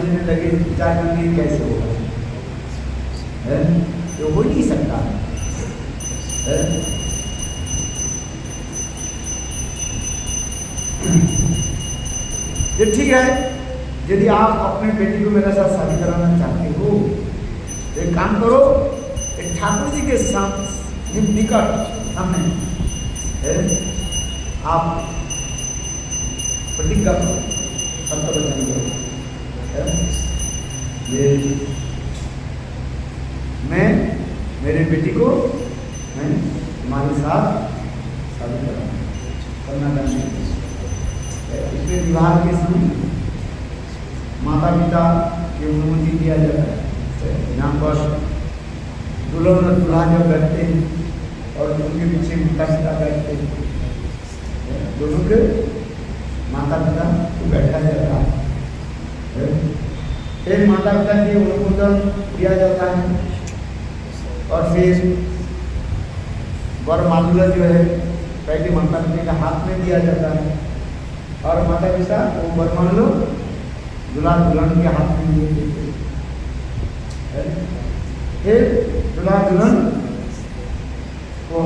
समझने लगे, विचार करने कैसे होगा, तो हो नहीं सकता है। ये ठीक है, यदि आप अपने बेटी को मेरे साथ शादी कराना चाहते हो तो एक काम करो, एक ठाकुर जी के सामने निकट सामने आप प्रतिज्ञा करो, सत्य वचन करो, ये मैं मेरे बेटी को मैं तुम्हारे साथ शादी करना चाहती हूँ। इसमें विवाह के समय माता पिता की अनुमति दिया जाता है। यहाँ पर दुल्हन और दूल्हा जब बैठते हैं और उनके पीछे माता पिता बैठते हैं, दोनों के माता पिता को बैठा जाता है। फिर माता पिता के अनुमोदन दिया जाता है और फिर वरमाला जो है पहले माता पिता के हाथ में दिया जाता है और माता पिता वो वरमाला दूल्हा दुल्हन के हाथ में दिए देते हैं। फिर दूल्हा दुल्हन को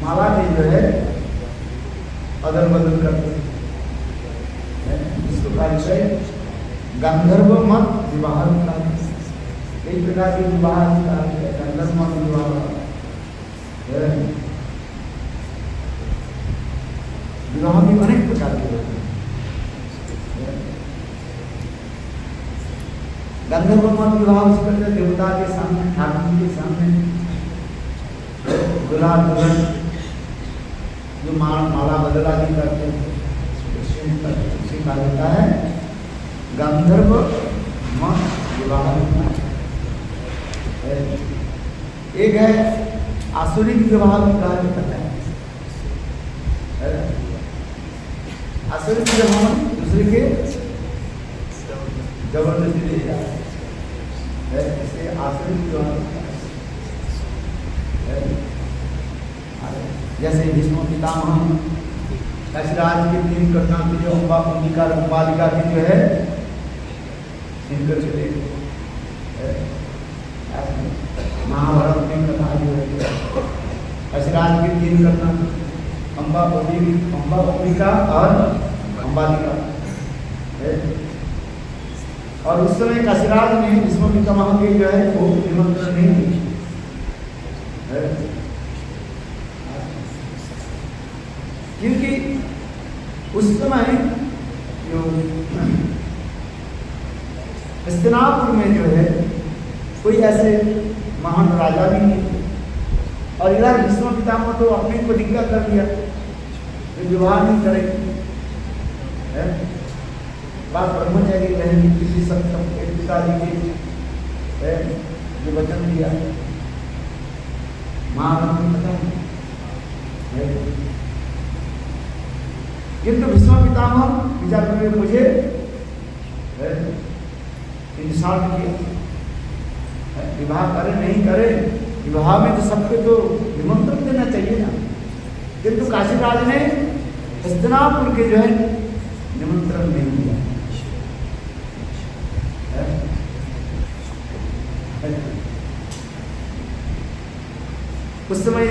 माला के जो है अदल बदल करते हैं। इसको कहा जाता है गंधर्व मत विवाह का, कई प्रकार के विवाह का गंधर्व मत विवाह। विवाह भी अनेक प्रकार के होते हैं। गंधर्व मत विवाह उस करते देवता के सामने, ठाकुर के सामने दूल्हा दुल्हन जो माला बदला भी करते हैं, उसे कहा जाता है गंधर्व मत विवाह। एक है आसुरिक विवाह भी कहा जाता है। आसुरिक विवाह दूसरे के जबरदस्ती ले जाता है, इसे आसुरिक विवाह। जैसे भीष्म पितामह कशिराज के 3 घटना की जो अंबालिका की जो है इनकर चले महाभारत में कथा जो है कशिराज की 3 घटना, अंबिका और अंबालिका। और उस समय कशिराज ने भीष्म पितामह के जो है वो निमंत्रण नहीं दिया। क्योंकि उस समय जो हस्तिनापुर में जो है कोई ऐसे महान राजा भी नहीं, और इधर भीष्म पितामह तो अपनी प्रतिज्ञा कर दिया कि विवाह नहीं करेंगे, बात ब्रह्मचारी रहेंगे किसी सप्तम के पिताजी के जो वचन दिया महाराज पता है। किंतु भीष्म पितामह विचार करके मुझे इंसान किया, विवाह करे नहीं करे, विवाह में तो सबके तो निमंत्रण देना चाहिए ना। किंतु काशीराज ने हस्तिनापुर के जो है निमंत्रण नहीं दिया। उस समय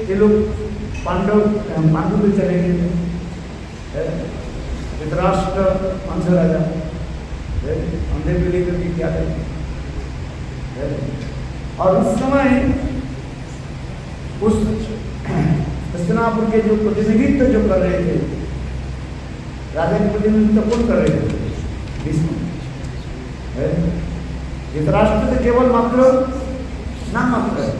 ये लोग पांडव में चले गए थे, धृतराष्ट्र वंश राजा अंधे को लेकर के क्या करते, और उस समय उस हस्तिनापुर के जो प्रतिनिधित्व जो कर रहे थे, राजा के प्रतिनिधित्व कौन कर रहे थे? भीष्म। धृतराष्ट्र तो केवल मात्र नाम मात्र है,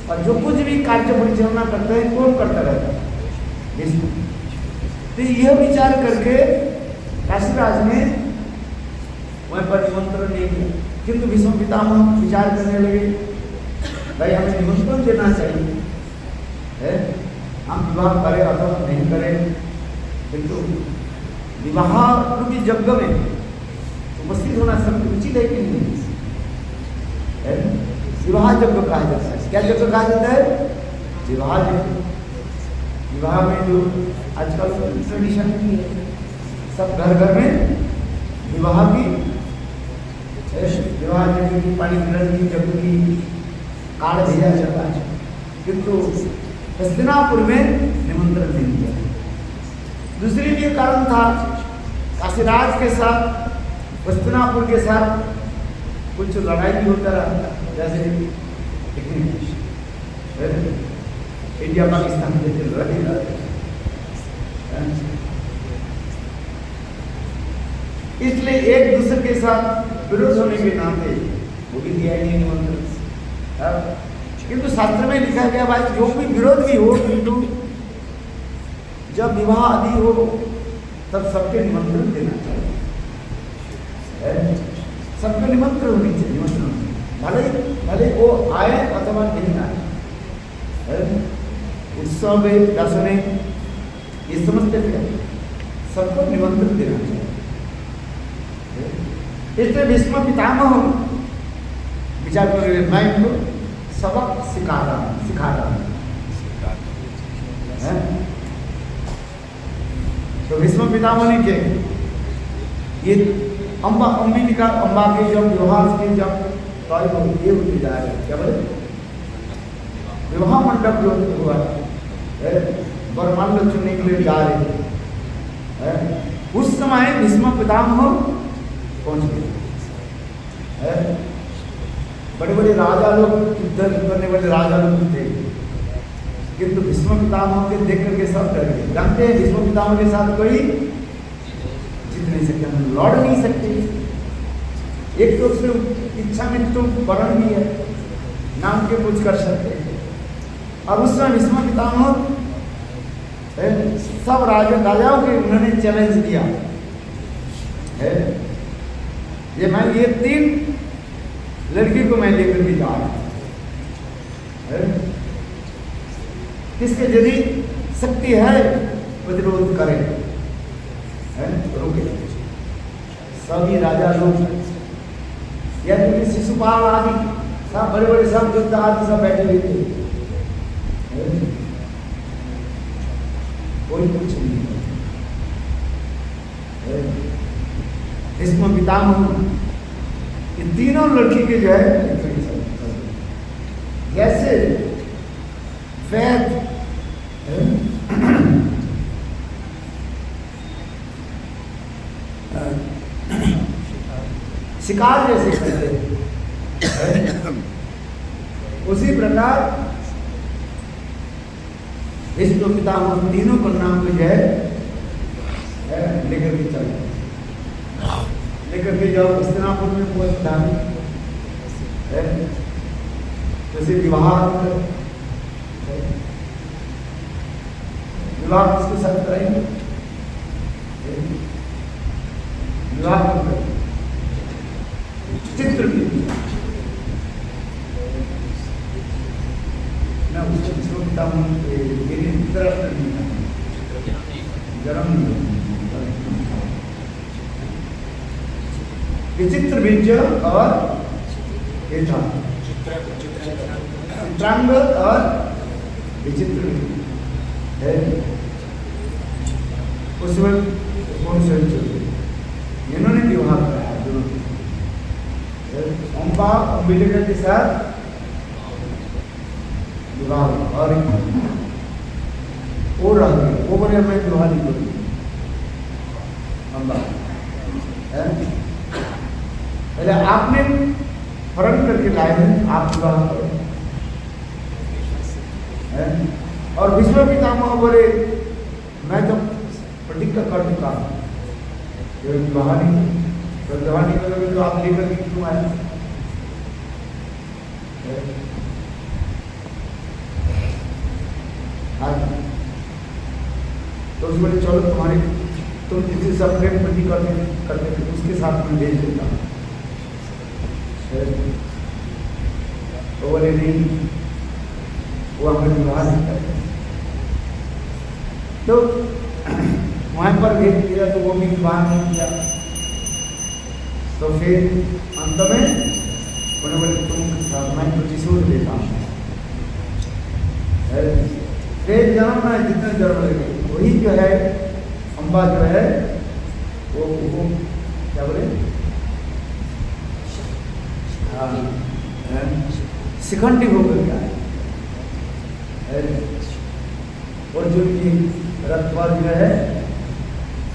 और जो कुछ भी कार्य परिचालना करते हैं कौन करता रहता है? भीष्म। तो यह विचार करके काशीराज ने वहीं पर निमंत्रण नहीं दिया। किंतु भीष्म पितामह विचार करने लगे, भाई हमें निमंत्रण देना चाहिए, हम विवाह करें अथवा नहीं करें, किंतु विवाह रूपी यज्ञ में उपस्थित होना सब उचित है कि नहीं? विवाह यज्ञ कहा जाता है। क्या यज्ञ कहा जाता है? विवाह यज्ञ। विवाह में जो आजकल ट्रेडिशन की है, सब घर घर में विवाह की विवाह जब की पानी ग्रहण की जब की काल भेजा चला है, किंतु हस्तिनापुर में निमंत्रण नहीं दिया। दूसरी भी कारण था, काशीराज के साथ हस्तिनापुर के साथ कुछ लड़ाई भी होता रहा, जैसे इंडिया पाकिस्तान के लड़ाई। इसलिए एक दूसरे के साथ विरोध होने के नाते वो भी दिया ही नहीं निमंत्रण। किंतु शास्त्र में लिखा गया भाई जो भी विरोध भी हो, किंतु जब विवाह आदि हो तब सबके निमंत्रण देना चाहिए, सबके निमंत्रण होनी चाहिए। निमंत्रण भले वो आए अथवा नहीं आए, उत्सव दर्शने ये समझते थे, सबको निमंत्रण देना चाहिए। इसलिए भीष्म पितामह विचार कर मैं इनको सबक सिखा रहा हूँ। तो भीष्म पितामह ने के ये अम्बा के जब विवाह के जब तय हो ये होते जा रहे, क्या बोले विवाह मंडप जो हुआ वरमाला चुनने के लिए जा रहे, उस समय भीष्म पितामह पहुंच गए। बड़े बड़े राजा लोग, युद्ध करने वाले राजा लोग थे, किंतु भीष्म पितामह के देख करके सब डर गए। जानते हैं भीष्म पितामह के साथ कोई जीत नहीं सकते, हम लड़ नहीं सकते। एक तो उसमें इच्छा में तो वर्ण भी है, नाम के कुछ कर सकते हैं। और उस समय भीष्म पितामह सब राजाओं के उन्होंने चैलेंज दिया है, ये 3 लड़की को मैं लेकर भी जा रहा हूं, किसके यदि शक्ति है प्रतिरोध करें, रोके। सभी राजा लोग या शिशुपाल आदि सब बड़े बड़े सब योद्धा आदि सब बैठे हुए थे, कोई कुछ नहीं। भीष्म पितामह इन तीनों लड़की के जो है जैसे वैद शिकार जैसे करते, उसी प्रकार भीष्म पितामह तीनों को नाम को जो है लेकर के चले, लेकर के जाओ हस्तिनापुर में पहुंचता है, जैसे विवाह किसके साथ करेंगे, विवाह चित्र ना उसको पितामह मेरी तरफ जन्म विचित्र बीज और चित्रांग और विचित्र है, उसमें कौन से इन्होंने विवाह कराया दोनों अम्बा अम्बिलिका के साथ विवाह, और वो रह गए वो बने मैं विवाह नहीं करूँ अम्बा। पहले आपने फरण करके लाए हैं, आप विवाह करो। और भीष्म पितामह बोले मैं तो प्रतिज्ञा कर चुका हूँ, विवाह नहीं, तो विवाह नहीं करोगे तो आप लेकर के क्यों आए? तो उस बोले चलो तुम्हारी तुम किसी सब प्रेम प्रति करते थे उसके साथ में भेज देता हूँ। तो बोले नहीं, वो हमें विवाह नहीं करते। तो वहाँ पर भेज दिया तो वो भी विवाह नहीं किया। तो फिर अंत में उन्होंने बोले तुम साथ मैं प्रतिशोध देता हूँ, फिर जन्म ना जितने जन्म लगे वही जो है अम्बा जो है वो क्या बोले शिखंडी होकर के आए। अर्जुन की रथ पर जो है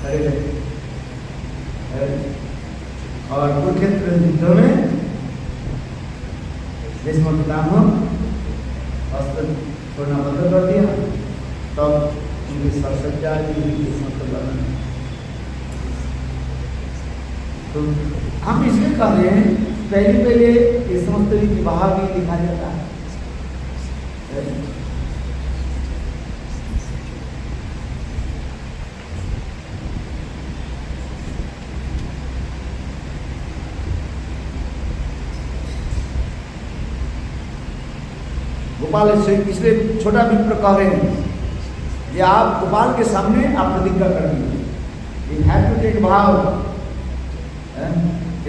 खड़े रहे और कुरुक्षेत्र युद्ध में भीष्म पितामह अस्त्र छोड़ना बंद कर दिया। तब उनकी सरसज्जा तो हम इसलिए कह रहे हैं पहले इस समस्त विवाह भी लिखा जाता है। गोपाल इसलिए छोटा विप्र कह रहे हैं कि आप गोपाल के सामने आप प्रतिज्ञा कर दीजिए। यू हैव टू टेक भाव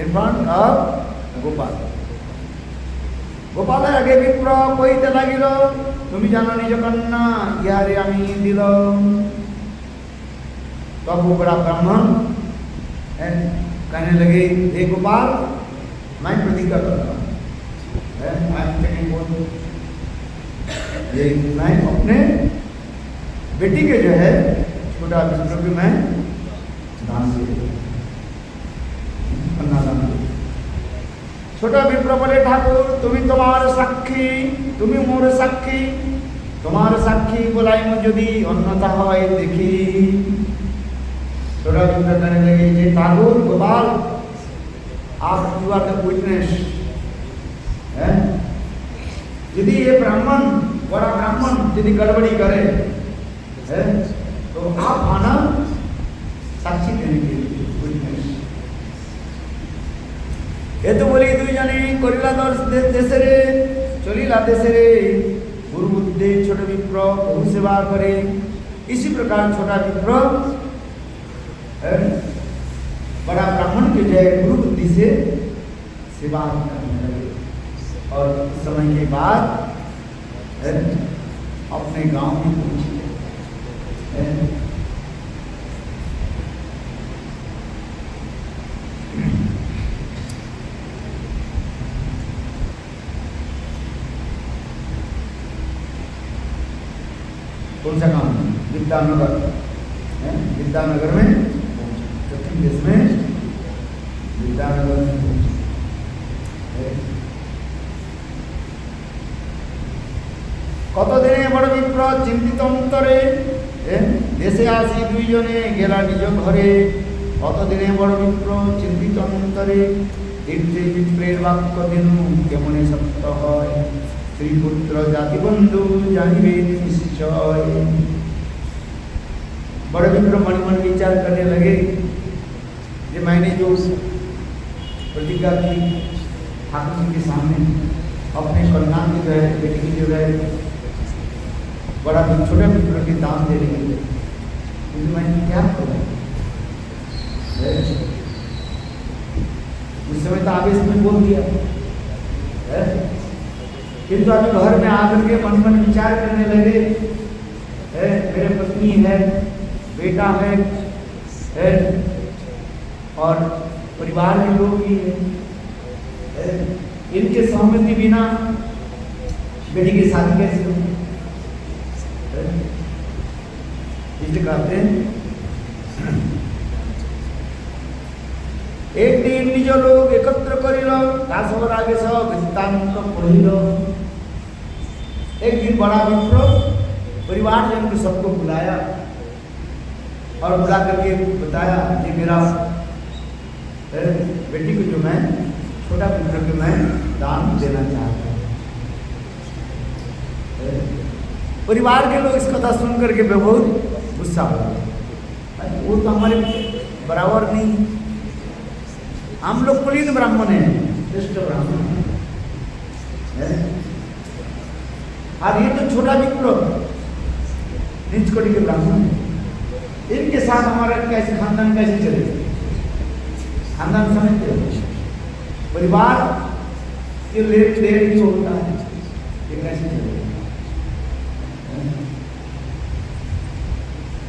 in front of Gopal. Gopal आगे विप्र কইতে লাগিল তুমি জানো নিজ কন্যা ইহারে আমি দিল। तब वो बड़ा ब्राह्मण कहने लगे हे गोपाल मैं प्रतिज्ञा कर रहा हूँ मैं अपने बेटी के जो है छोटा विप्र भी मैं दान दे छोटा विप्र बोले ठाकुर तुम्हें तुम्हारे साक्षी तुम्हें मोर साक्षी तुम्हारे साक्षी बोलाई यदि अन्यथा है देखी। छोटा विप्र कहने लगे जे ठाकुर गोपाल आप यू आर द विटनेस। यदि ये ब्राह्मण बड़ा ब्राह्मण यदि गड़बड़ी करे तो आप आना साक्षी देने के लिए विटनेस। ये तो बोली दुई जने करिला देशे रे चलिला देशे रे गुरु बुद्धि छोटे विप्र बहु सेवा करे। इसी प्रकार छोटा विप्र बड़ा ब्राह्मण के जय गुरु बुद्धि से सेवा करने लगे और कुछ समय के बाद अपने गांव में पहुंचे। कौन सा गांव? विद्यानगर। विद्यानगर में दक्षिण देश में विद्यानगर में कत दिने बड़ विप्र चिंतित अंतरे देशे आसी दुई जने गेला निज घरे। कत दिने बड़ विप्र चिंतित अंतरे तीर्थे विप्रेर वाक्य दिनु केमने सत्य है श्रीपुत्र जाति बंधु जानिबे निश्चय। बड़े विप्र मन मन विचार करने लगे कि मैंने जो प्रतिज्ञा की ठाकुर जी के सामने अपने कन्या की जो है बेटी की जो है बड़ा छोटे विप्र के दाम देने के लिए मैं क्या करूँ। उस समय तो आवेश में बोल दिया किंतु अभी घर में आकर के मन मन विचार करने लगे मेरे पत्नी है बेटा है और परिवार के लोग भी है। इनके सहमति बिना बेटी की शादी कैसे होगी? इसलिए कहते हैं एक दिन निज लोग एकत्र करिल सब आगे सब वृत्तांत पढ़िल। एक दिन बड़ा विप्र परिवार जन के सबको बुलाया और बुला करके बताया कि मेरा बेटी को जो मैं छोटा विप्र को मैं दान देना चाहता हूँ। परिवार के लोग इस कथा सुन करके बहुत गुस्सा हो गए। वो तो हमारे बराबर नहीं, हम लोग पुलित ब्राह्मण हैं, श्रेष्ठ ब्राह्मण हैं। और ये तो छोटा विप्र नीच कोटि के ब्राह्मण है। इनके साथ हमारा कैसे खानदान कैसे चलेगा? खानदान समझते हो? परिवार ये लेट लेट जो होता है ये कैसे चलेगा?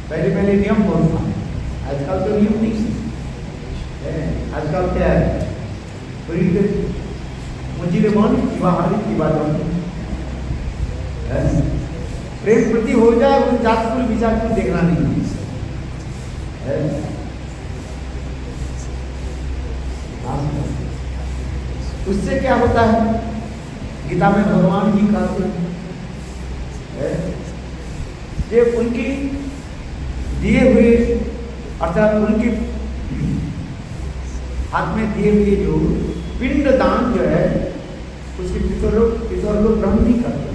पहले नियम बहुत था, आजकल तो नियम नहीं है। आजकल क्या है, मुझे मन विवाहारी की बात प्रेम प्रति हो जाए, वो जात कुल विचार कुल देखना नहीं है। उससे क्या होता है? गीता में भगवान ही कहते हैं ये उनकी दिए हुए अर्थात उनके हाथ में दिए हुए जो पिंड दान जो है उसके पितर लोग ग्रहण नहीं करते,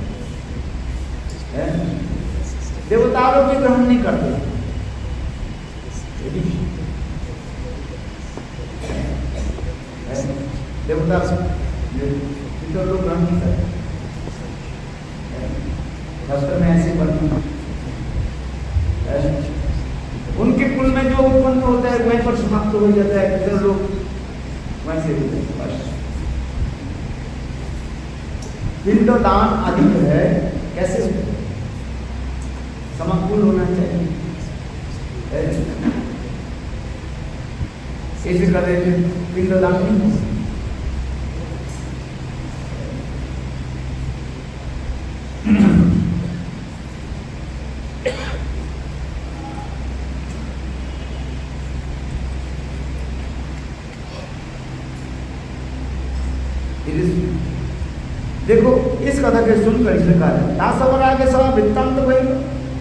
देवता लोग भी ग्रहण नहीं करते। देवता पितर लोग ग्रहण नहीं करते, शास्त्र में ऐसे वर्णन। उनके कुल में जो उत्पन्न होता है वहीं पर समाप्त हो जाता है, पितर लोग वहीं से होते हैं। पिंड दान अधिक है, कैसे समकुल होना चाहिए, कैसे कर रहे थे पिंड दान नहीं। देखो इस कथा के सुनकर इस प्रकार है ना सबर आगे सब वृत्तांत भाई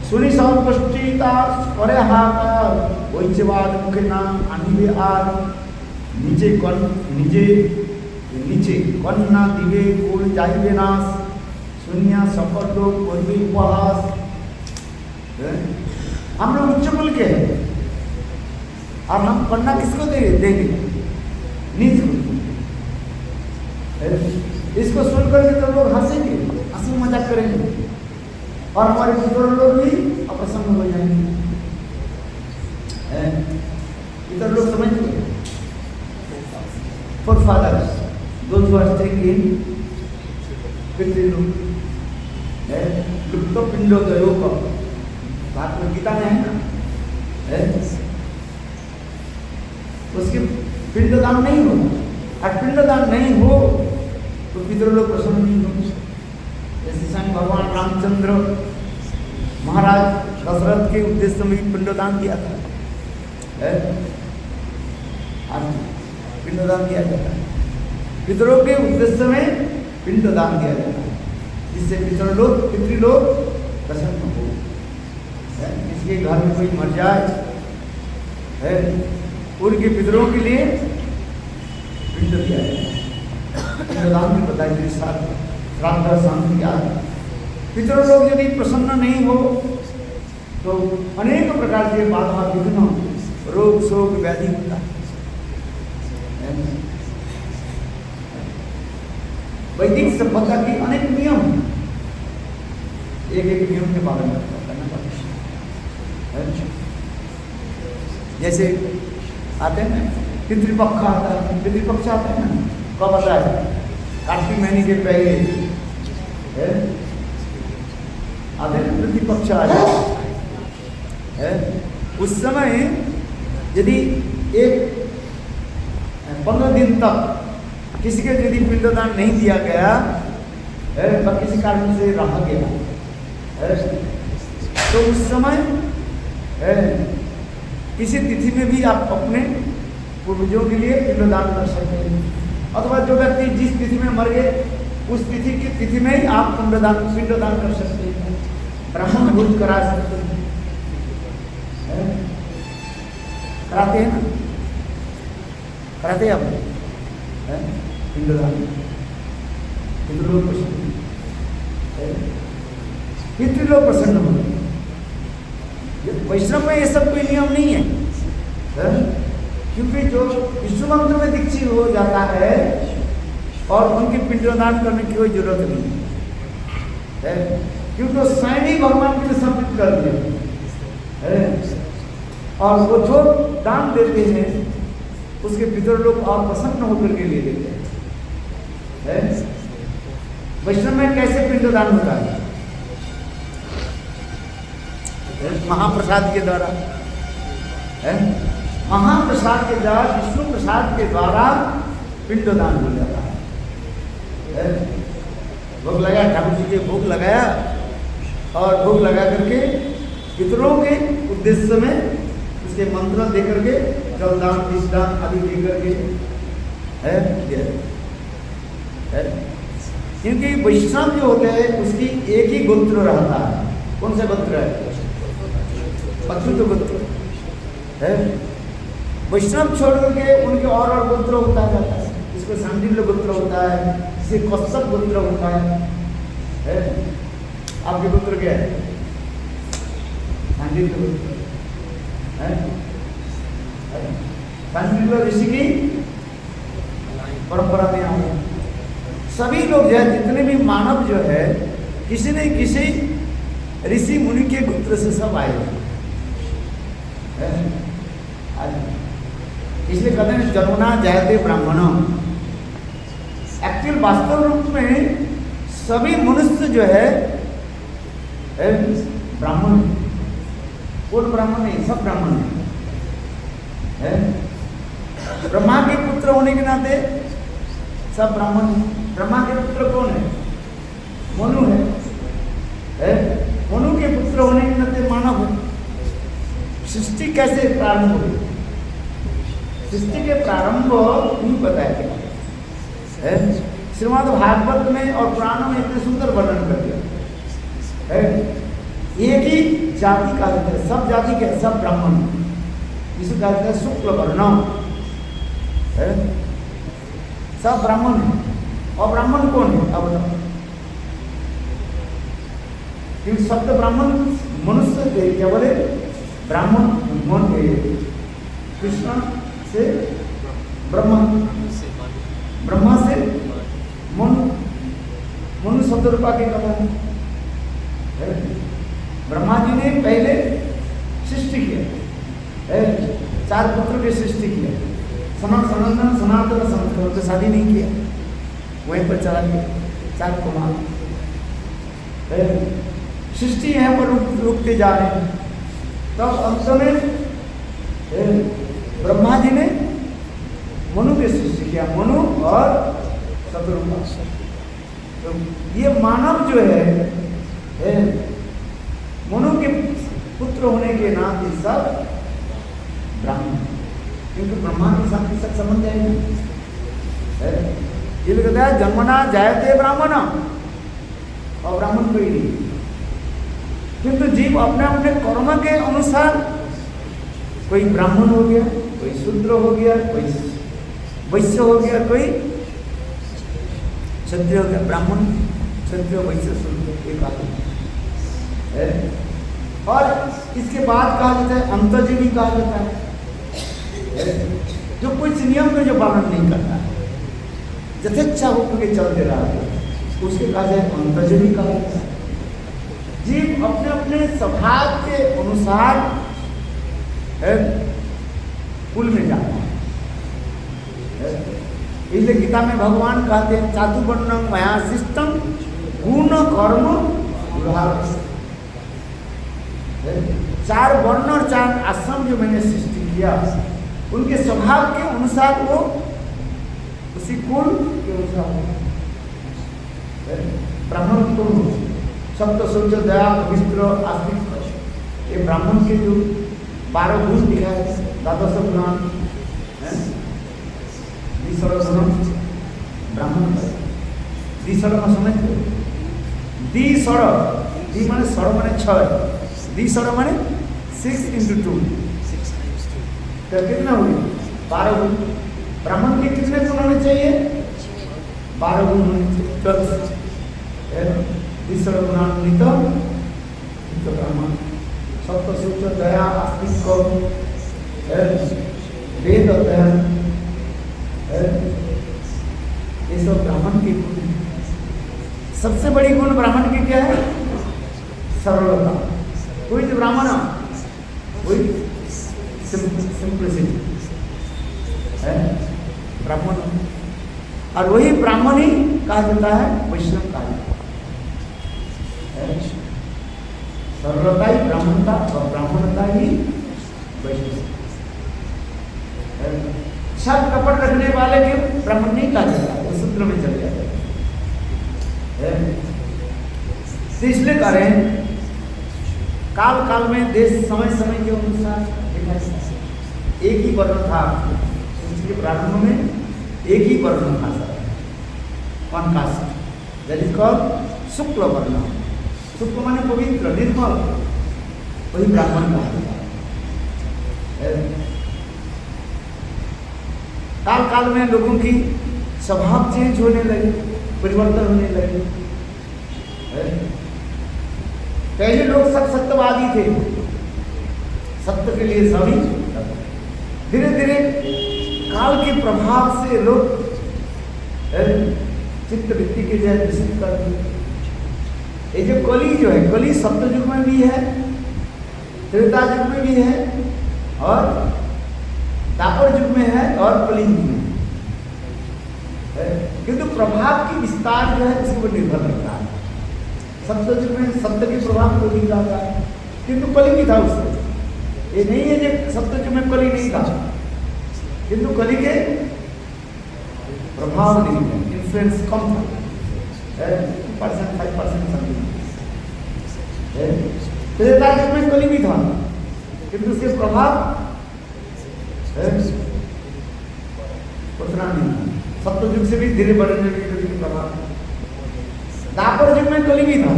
सुनी सब पुष्टिता करे हाकार वैचवाद मुखे नाम आनिबे आर नीचे कन्ना दिवे कोई जाइबे नाश सुनिया सफल लोग करबे उपहास। हम लोग उच्च कुल के हैं और हम कन्ना किसको देंगे? नीच कुल। इसको सुनकर के तो लोग हंसेंगे, हंसी मजाक करेंगे और हमारे पितर लोग भी अप्रसन्न हो जाएंगे। पितर लोग समझते for fathers those who are staying in पितृलोक लुप्तो पिंडो गयो का बात में गीता में है ना, उसके पिंडदान नहीं हो और पिंडदान नहीं हो तो पितर लोग प्रसन्न नहीं होंगे। जैसे स्वयं भगवान रामचंद्र महाराज दशरथ के उद्देश्य में पिंडदान दिया था, पिंडदान दिया जाता है, पितरों के उद्देश्य में पिंडदान दिया जाता है जिससे पितृलोक प्रसन्न हो। किसी के घर में कोई मर जाए उनके पितरों के लिए पिंड दिया जाए। पिंडदान में बताइए श्राद्ध शांति आदि। पितरों लोग यदि प्रसन्न नहीं हो तो अनेक प्रकार के बाधा विघ्न रोग शोक व्याधि होता है। वैदिक सभ्यता की अनेक नियम, एक एक नियम के पालन करना पड़ता। जैसे आते हैं ना पितृपक्ष आता है, पितृपक्ष आता है ना, कब आता है? कार्तिक महीने के पहले आते हैं ना पितृपक्ष आ जाए। उस समय यदि एक 15 दिन तक किसी के यदि पिंडदान नहीं दिया गया तो किसी कारण से रह गया तो उस समय किसी तिथि में भी आप अपने पूर्वजों के लिए पिंडदान कर सकते हैं, अथवा जो व्यक्ति जिस तिथि में मर गए उस तिथि की तिथि में ही आप पिंडदान कर सकते हैं, ब्राह्मण भोज करा सकते हैं। कराते हैं ना, कराते हैं आप पिंडदान। पितृलोक प्रसन्न, पितृलोक प्रसन्न हो। वैष्णव में ये सब कोई नियम नहीं है, क्योंकि जो विष्णु मंत्र में दीक्षित हो जाता है और उनके पिंडदान करने की कोई जरूरत नहीं है, क्योंकि वो स्वयं ही भगवान के लिए समर्पित कर दिए और वो जो दान देते हैं उसके पितर लोग और प्रसन्न होकर के लिए देते हैं। वैष्णव में कैसे पिंडदान होता है? महाप्रसाद के द्वारा, महाप्रसाद के द्वारा, विष्णु प्रसाद के द्वारा पिंडदान हो जाता है। भोग लगाया, ठाकुर जी के भोग लगाया, और भोग लगा करके पितरों के उद्देश्य में उसके मंत्र दे करके जलदान विषदान आदि दे करके है। क्योंकि वैष्णव जो होते हैं उसकी एक ही गोत्र रहता है। कौन सा गोत्र है? अच्युत गोत्र है। वैष्णव छोड़ करके उनके और गोत्र होता है, इसको सांडिल्य गोत्र होता है, इसे कश्यप गोत्र होता है। आपके गोत्र क्या है? सांडिल्य गोत्र है। सांडिल्य ऋषि की परंपरा में आए सभी लोग जो है, जितने भी मानव जो है, किसी न किसी ऋषि मुनि के गोत्र से सब आए हैं। इसलिए कहते हैं जन्मना जायते ब्राह्मण। एक्चुअल वास्तव रूप में सभी मनुष्य जो है ब्राह्मण। कौन ब्राह्मण नहीं? सब ब्राह्मण है। ब्रह्मा के पुत्र होने के नाते सब ब्राह्मण। ब्रह्मा के पुत्र कौन है? मनु है। मनु के पुत्र होने के नाते मानव है। सृष्टि कैसे प्रारंभ हुई? सृष्टि के प्रारंभ नहीं बताया गया है। श्रीमद् भागवत में और पुराणों में इतने सुंदर वर्णन कर दिया है। एक ही जाति का है, सब जाति के सब ब्राह्मण, जिसे कहते हैं शुक्ल वर्ण है, सब ब्राह्मण है। और ब्राह्मण कौन है? अब बताओ। क्योंकि शब्द ब्राह्मण मनुष्य के क्या बोले? ब्राह्मण मन के कृष्ण से ब्रह्मा, ब्रह्मा से मनु शब्द रूपा की कथा है। ब्रह्मा जी ने पहले सृष्टि किया, 4 पुत्र की सृष्टि किया। सनातन संत तो शादी नहीं किया, वहीं पर चला गया 4 कुमार। सृष्टि यहाँ पर रुकते जा रहे हैं। तब अंत में ब्रह्मा जी ने मनु की सृष्टि किया, मनु और शत्रुघ्न। तो ये मानव जो है मनु के पुत्र होने के नाते सब ब्राह्मण, क्योंकि ब्रह्मा के साथ किसका संबंध है? ये कहता है जन्मना जायते ब्राह्मण, और ब्राह्मण कोई नहीं। किंतु जीव अपने अपने कर्म के अनुसार कोई ब्राह्मण हो गया, कोई शूद्र हो गया, कोई वैश्य हो गया, कोई क्षत्रिय हो गया। ब्राह्मण क्षत्रिय वैश्य शूद्र एक आदमी है। और इसके बाद कहा जाता है अंतर्जीवी कहा जाता है, जो कुछ नियम में जो पालन नहीं करता है, यथेच्छा होकर चलते रहा है, उसके कहा जाए अंतर्जीवी कहा जाता है। जीव अपने अपने स्वभाव के अनुसार कुल में जाता है। इसलिए गीता में भगवान कहते हैं चातुर्वर्ण्यं मया सृष्टं गुण कर्म विभाग। 4 वर्ण और 4 आश्रम जो मैंने सृष्टि किया, उनके स्वभाव के अनुसार वो उसी कुल के अनुसार ब्राह्मण कुल सप्त सूर्य दया पवित्र आस्तिक। ये ब्राह्मण के जो 12 गुण दिखाए, 12 गुण गुण ब्राह्मण द्विसड़ में समझते। द्विसड़, दी माने सड़ माने 6, द्विसड़ माने 6 × 2, तो कितना हुए? 12 गुण। ब्राह्मण के कितने गुण होने चाहिए? 12 गुण होने चाहिए। द्विसड़ गुणान्वित ब्राह्मण, सप्त सूत्र दया आस्तिक वेद अध्ययन, ये सब ब्राह्मण के गुण। सबसे बड़ी गुण ब्राह्मण की क्या है? सरलता। कोई जो ब्राह्मण वही सिंपलिसिटी है ब्राह्मण, और वही ब्राह्मण ही कहा जाता है वैष्णव कहा जाता है। सरलता ही ब्राह्मणता और ब्राह्मणता ही वैष्णव। छल कपट रखने वाले के ब्राह्मण नहीं कहा जाता, वो सूत्र में चल जाता है। तो इसलिए कह रहे हैं काल काल में देश समय समय के अनुसार देखा एक ही वर्ण था। सृष्टि के प्रारंभ में एक ही वर्ण था सर, one caste, that is called शुक्ल वर्ण। शुक्ल माने पवित्र निर्मल, वही ब्राह्मण कहा। काल काल में लोगों की स्वभाव चेंज होने लगी, परिवर्तन होने लगे। पहले लोग सब सत्यवादी थे, सत्य के लिए सभी। धीरे धीरे काल के प्रभाव से लोग चित्त वृत्ति के जय विकसित कर दिए। ये जो कली जो है, कली सत्य युग में भी है, त्रेता युग में भी है, और दापर युग में है, और कलिंग युग में है। किंतु प्रभाव की विस्तार जो है इसके ऊपर निर्भर करता है। सत्य युग में सत्य के प्रभाव को नहीं लाता है, किंतु कली भी था उससे। ये नहीं है कि सत्य युग में कली नहीं था, किंतु कली के प्रभाव नहीं है, इन्फ्लुएंस कम था, 2% 5% समथिंग। त्रेता युग में कली भी था, किंतु उसके प्रभाव उतना नहीं था। सत्य युग से भी धीरे बढ़ने लगे प्रभाव। दापर युग में कली भी था,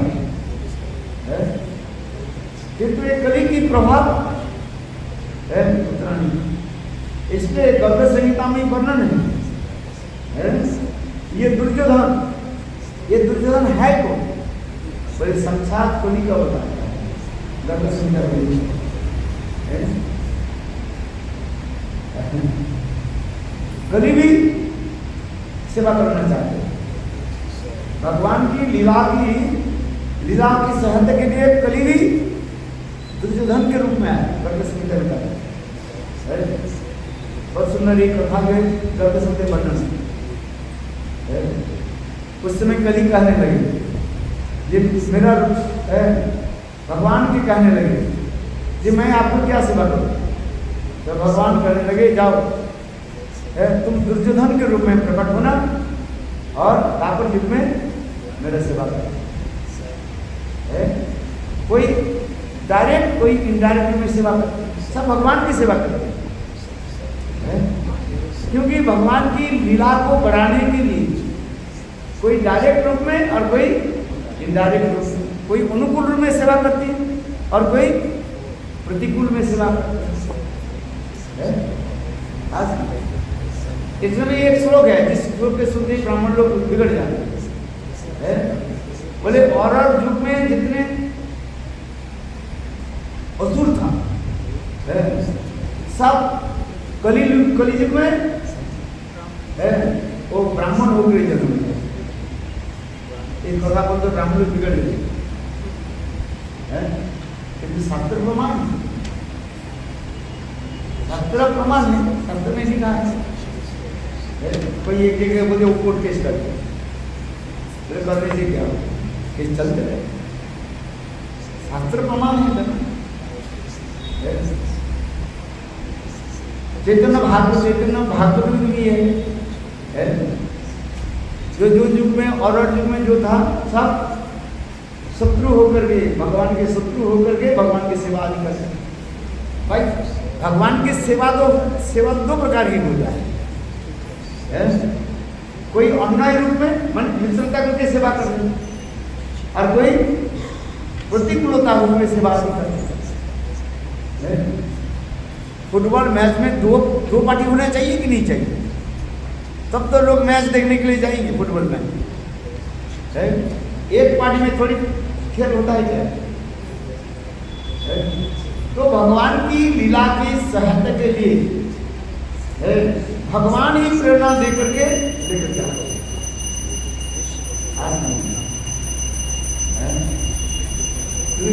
किंतु ये कली की प्रभाव उतना नहीं। इसलिए गद्य संहिता में वर्णन है, ये दुर्योधन है कौन? बड़े साक्षात कली का बताया है गद्य संहिता में। कली भी सेवा करना चाहते हैं, भगवान की लीला की सहायता के लिए कली भी दुर्योधन के रूप में आया। गद्य संहिता में बहुत सुंदर एक कथा है गद्य संहिता वर्णन। उस समय कली कहने लगे, ये मेरा भगवान के कहने लगे जी मैं आपको क्या सेवा करूं? तो भगवान कहने लगे जाओ तुम दुर्योधन के रूप में प्रकट होना और दापर युग में मेरा सेवा करो। कोई डायरेक्ट कोई इनडायरेक्ट में सेवा करते, सब भगवान की सेवा करते हैं। क्योंकि भगवान की लीला को बढ़ाने के लिए कोई डायरेक्ट रूप में और कोई इनडायरेक्ट रूप में, कोई अनुकूल रूप में सेवा करती है और कोई प्रतिकूल में सेवा करती है। इसमें एक श्लोक है जिस श्लोक के सुनते ही ब्राह्मण लोग बिगड़ जाते हैं। बोले और युग में जितने असुर था सब कली युग में वो ब्राह्मण हो गए जन्म में। एक कथा बोलते ब्राह्मण लोग बिगड़ गए, किंतु शास्त्र प्रमाण है, शास्त्र में लिखा है। कोई एक जगह बोले वो कोर्ट केस करते, करने से क्या केस चलते रहे, शास्त्र प्रमाण है। चैतन्य भागवत में भी है जो युग में और युग में जो था सब शत्रु होकर के, भगवान के शत्रु होकर के भगवान की सेवा आदि करते। भाई भगवान की सेवा दो प्रकार की होता है। कोई अन्याय रूप में मन मित्रता करके सेवा कर रहे हैं और कोई प्रतिकूलता रूप में सेवा करते हैं। फुटबॉल मैच में दो पार्टी होना चाहिए कि नहीं चाहिए? तब तो लोग मैच देखने के लिए जाएंगे फुटबॉल मैच। एक पार्टी में थोड़ी खेल होता है क्या? तो भगवान की लीला की सहायता के लिए भगवान ही प्रेरणा दे करके लेकर जाते हैं।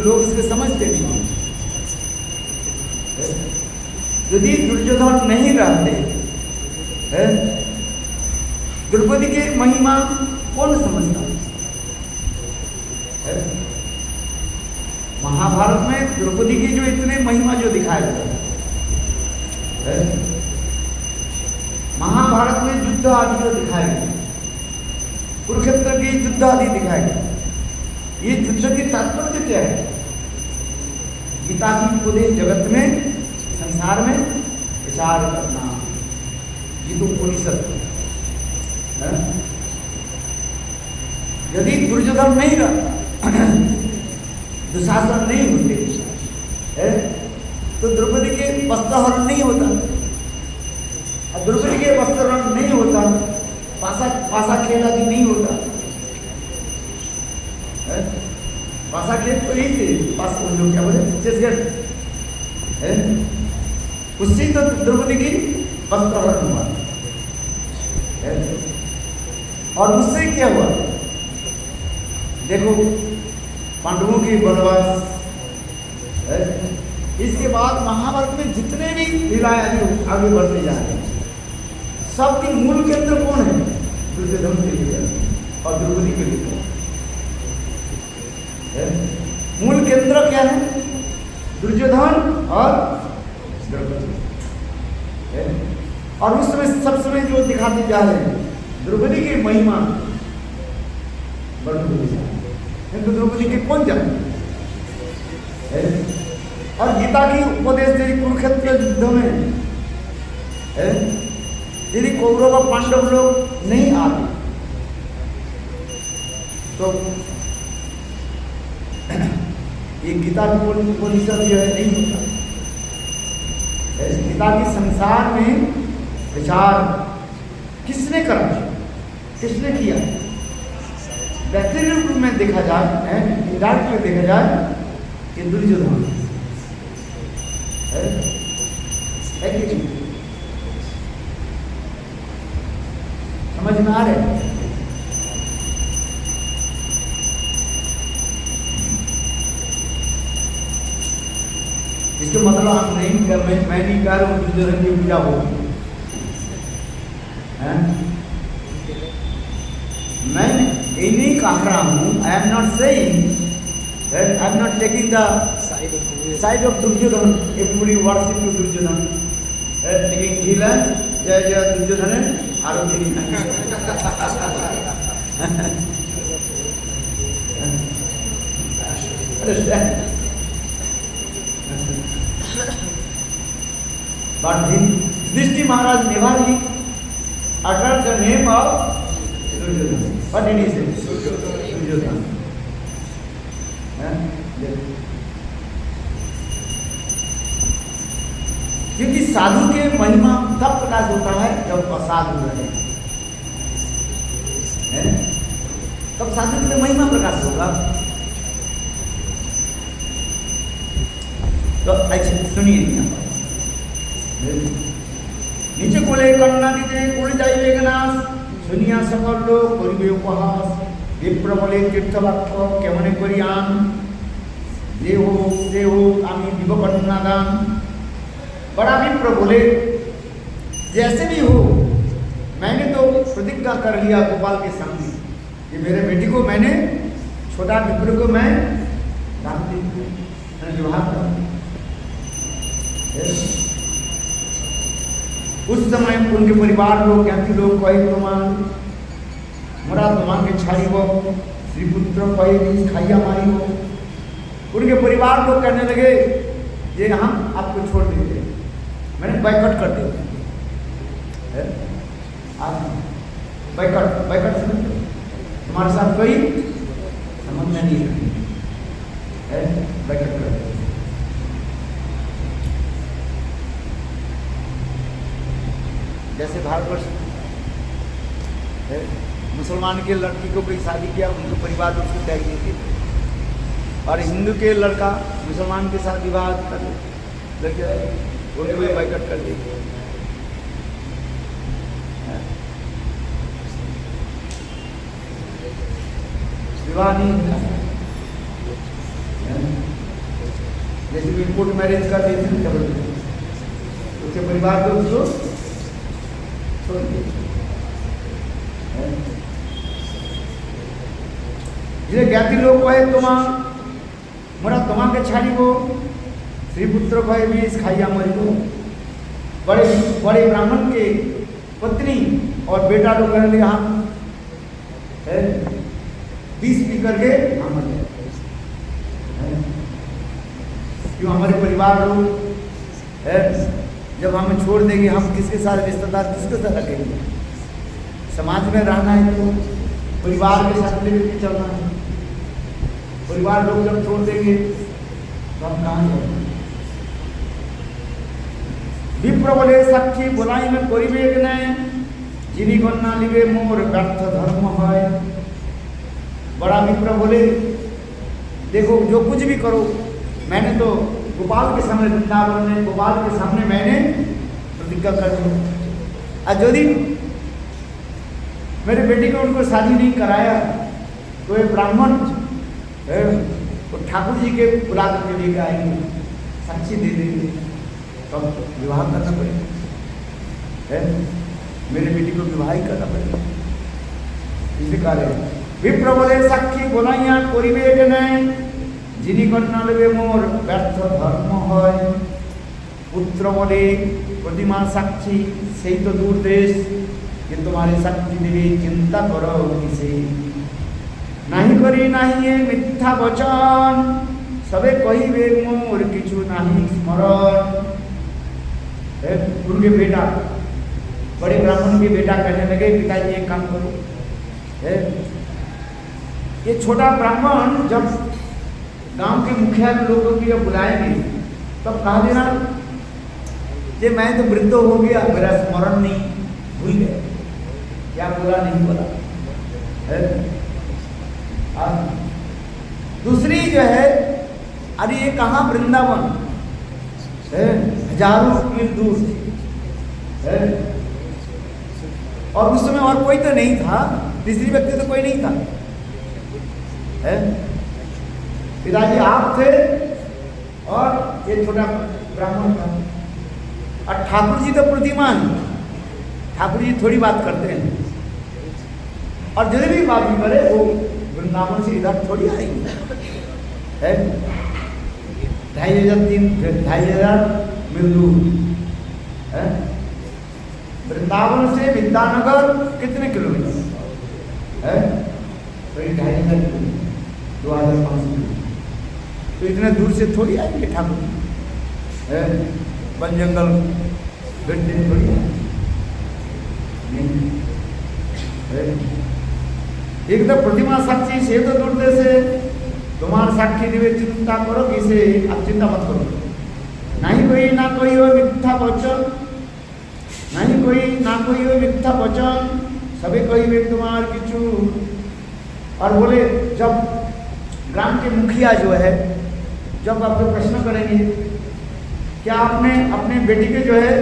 लोग इसके समझते नहीं। यदि दुर्योधन नहीं रहते द्रौपदी के महिमा कौन समझता? महाभारत में द्रौपदी की जो इतने महिमा जो दिखाया जाता है, महाभारत में युद्ध आदि जो दिखाए गए, कुरुक्षेत्र के युद्ध आदि दिखाए गए, ये युद्ध की तात्पर्य क्या है? गीता की उपदेश जगत में, संसार में विचार करना, ये तो उपनिषद है। यदि दुर्योधन नहीं रहता, दुशासन नहीं होते है, तो द्रौपदी के वस्त्रहरण नहीं होता, और द्रौपदी के वस्त्रहरण नहीं होता, पासा खेल आदि नहीं होता है। पासा खेल तो यही थे, पासा लोग क्या बोले, छत्तीसगढ़ है, उससे तो द्रौपदी की वस्त्रहरण हुआ है। और उससे क्या हुआ? देखो पांडवों की वनवास है। इसके बाद महाभारत में जितने भी लीलाएं आगे बढ़ते जा रहे हैं, सबके मूल केंद्र कौन है? दुर्योधन के लिए और द्रौपदी के लिए है। मूल केंद्र क्या है? दुर्योधन और द्रौपदी है। और उस समय सब समय जो दिखाते जा रहे हैं द्रौपदी की महिमा तो द्रौपदी के कौन जाने है? और गीता की उपदेश यदि कुरुक्षेत्र युद्ध में है, यदि कौरव और पांडव लोग नहीं आते तो ये गीता की उपनिषद जो है नहीं होता। गीता के संसार में विचार किसने करा, किसने किया? व्यक्तिगत रूप में देखा जाए, विराट में देखा जाए कि दुर्योधन है कि नहीं? समझ में आ रहे? इसके मतलब आप नहीं, मैं नहीं कह रहा हूं दुर्योधन की पूजा होगी, मैं ये नहीं कह रहा हूँ, I am not saying that, I am not taking the side of Duryodhan, everybody worship to Duryodhan, लेकिन गीला जय जय दुर्योधन है आरोग्य But Yudhishthir Maharaj never he uttered the name of Duryodhana. What did he say? Duryodhana. क्योंकि साधु के महिमा तब प्रकाश होता है जब असाधु रहे, तब साधु की महिमा प्रकाश होगा। तो अच्छा सुनिए, नीचे कोले कन्ना दीते कोले जाई वेगनास सुनिया सकल लोग करिबे उपहास, विप्र बोले तीर्थवाक्य केमने करियान, जे हो आमी विवकन्ना दान। बड़ा विप्र बोले जैसे भी हो, मैंने तो प्रतिज्ञा कर लिया गोपाल के सामने कि मेरे बेटी को मैंने, छोटा विप्र को मैं दान दे विवाह करूँ। उस समय उनके परिवार लोग ज्ञाति लोग कहे प्रमाण मोरा तुमान के छाड़ी हो, श्रीपुत्र कहे खाइया मारी हो। उनके परिवार लोग कहने लगे ये हम आपको छोड़ देते, मैंने बैकट कर दिया। आप बैकट समझते, तुम्हारे साथ कोई संबंध नहीं है, बैकट कर दिया। जैसे भारतवर्ष मुसलमान के लड़की को कोई शादी किया, उनके परिवार उसको त्याग देते, और हिंदू के लड़का मुसलमान के साथ विवाह कर लड़के उन्हें बैकट कर देते। विवाह नहीं होता, जैसे भी कोर्ट मैरिज कर देते हैं जबरदस्ती, उसके परिवार को उसको छोड़ देते। ज्ञाति लोग कहे तुमा मोरा तुमा के छाड़ी हो, श्रीपुत्र कहे भी खाइया मरी हो। बड़े बड़े ब्राह्मण के पत्नी और बेटा लोग कहने लगे हम 20 पी करके हम मर गए। क्यों हमारे परिवार लोग जब हमें छोड़ देंगे, हम किसके साथ रिश्तेदार किसके साथ रखेंगे? समाज में रहना है तो परिवार के साथ लेकर चलना है। परिवार लोग जब छोड़ देंगे तो हम कहाँ जाएंगे? विप्र बोले साक्षी बोलाई में करिबे कि नहीं, जिनी गन्ना लिबे मोर व्यर्थ धर्म है। बड़ा विप्र बोले देखो जो कुछ भी करो, मैंने तो गोपाल के सामने, वृंदावन में गोपाल के सामने मैंने प्रतिज्ञा कर दी, और यदि मेरे बेटे को उनको शादी नहीं कराया तो ये ब्राह्मण तो ठाकुर जी के बुला करके लेकर आएंगे, साक्षी दे देंगे, तब विवाह करना पड़ेगा, मेरे बेटी को विवाह ही करना पड़ेगा। इसलिए कह रहे विप्र बोले साक्षी बोलाइया करिबे कि नहीं, जिनी कन्या लेबे मोर व्यर्थ धर्म है। पुत्र बोले प्रतिमा साक्षी से तो दूर देश, ये तुम्हारे साक्षी देवी चिंता करो किसे, नहीं करी नहीं ये मिथ्या वचन, सबे कहिबे मोर किछु नहीं स्मरण। उनके बेटा, बड़े ब्राह्मण के बेटा कहने लगे पिताजी एक काम करो, ये छोटा ब्राह्मण जब गांव के मुखिया के लोगों की बुलाएंगे तब कहा देना कि मैं तो वृद्ध हो गया, मेरा स्मरण नहीं, भूल गया क्या बोला नहीं बोला है। दूसरी जो है, अरे ये कहाँ वृंदावन है, हजारों मील दूर है, और उस समय और कोई तो नहीं था, तीसरी व्यक्ति तो कोई नहीं था है। पिताजी आप थे और ये छोटा ब्राह्मण था, और ठाकुर जी तो प्रतिमा है, ठाकुर जी थोड़ी बात करते हैं, और जो भी बात भी करे वो वृंदावन से इधर थोड़ी आएंगे है। 2,500 मील दूर है। वृंदावन से विद्यानगर कितने किलोमीटर है? तो 2,500 किलोमीटर, 2,500 किलोमीटर, तो इतने दूर से थोड़ी आएंगे ठाकुर है। वन जंगल बैठते थोड़ी नहीं है। एक तो प्रतिमा साक्षी से तो दूर से तुम्हारे साक्षी दिवे चिंता करो किसे, आप चिंता मत करो, नहीं कोई ना कोई हो मिथ्या वचन, नहीं कोई ना कोई हो मिथ्या वचन, सभी कहिबे तुम्हार किछु। और बोले जब ग्राम के मुखिया जो है जब आपको प्रश्न करेंगे क्या आपने अपने बेटी के जो है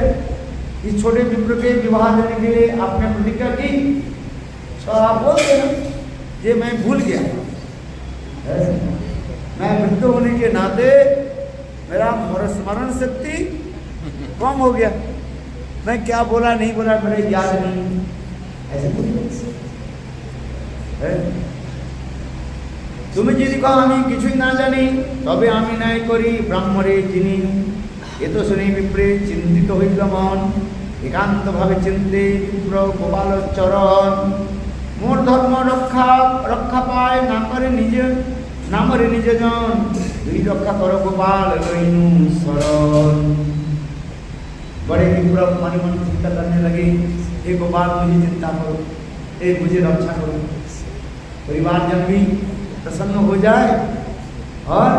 इस छोटे विप्र के विवाह देने के लिए आपने प्रतिज्ञा की, तो आप बोलते हैं ये मैं भूल गया, मैं वृद्ध होने के नाते मेरा स्मरण शक्ति कम हो गया, मैं क्या बोला नहीं बोला मेरे याद नहीं, ऐसे তুমি যদি কও আমি কিছুই না জানি তবে আমি নাই করি ব্রাহ্মণে যিনি। এ তো শুনি বিপ্রে চিন্তিত হইল মন, একান্তভাবে চিন্তে বিপ্র গোপাল চরণ। মোর ধর্ম রক্ষা পায় না করে নিজে, না মরে নিজে জন, তুই রক্ষা করো গোপাল লইনু শরণ। बड़े विप्र मन मन चिंता करने लगे, हे गोपाल मुझे चिंता करो, हे मुझे रक्षा करो। परिवार जब भी प्रसन्न हो जाए और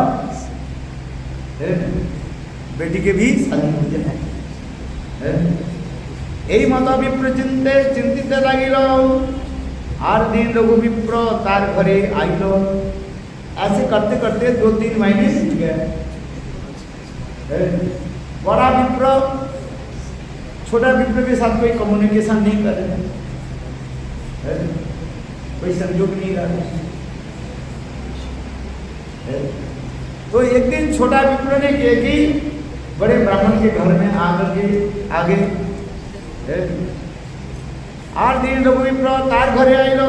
बेटी के भी शादी हो जाए। यही मत विप्र चिंतित लगिल, आर दिन लघु विप्र तार घरे आइल। ऐसे करते करते 2-3 महीने बीत गए। बड़ा विप्र छोटा विप्र के साथ कोई कम्युनिकेशन नहीं कर रहे, कोई संयोग नहीं रहा। तो एक दिन छोटा विप्र ने किया कि बड़े ब्राह्मण के घर में आकर के आगे 8 दिन लघु विप्र तार घरे आइल।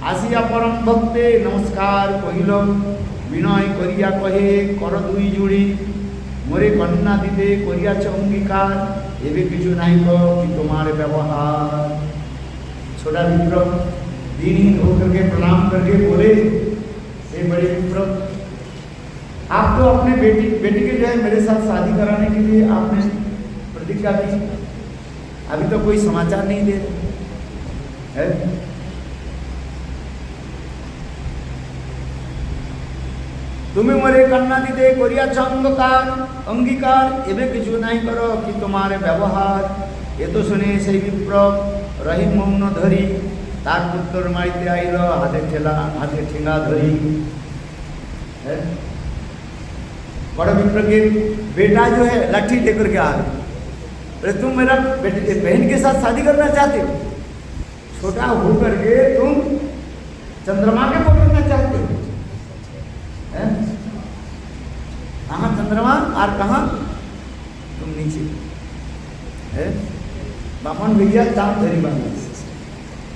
आसिया परम भक्ते नमस्कार कहिल, विनय करिया कहे कर दुई जोड़ी, मोरे कन्या दीदे करिया अंगीकार, एबे किछु नहीं को कि तुम्हारे व्यवहार। छोटा विप्र दीनहीन होकर के प्रणाम करके बोले, हे बड़े विप्र आप तो अपने बेटी के जो है मेरे साथ शादी कराने के लिए आपने प्रतिज्ञा की, अभी तो कोई समाचार नहीं दे रहे है। तुम्हें मोरे कन्या दीदे करिया अंगीकार अंगीकार एवं किछु नहीं करो कि तुम्हारे व्यवहार। ये तो सुने से विप्र रही मौन धरी तार पुत्र मारिते आइल हाथे ठेंगा धरी है। बड़ा विप्र के बेटा जो है लाठी लेकर के आ गए, अरे तुम मेरा बहन के साथ शादी करना चाहते हो, छोटा हो करके तुम चंद्रमा के पकड़ना चाहते हो, कहाँ चंद्रमा और कहाँ तुम नीचे है। बापन भैया चांद धरी बना,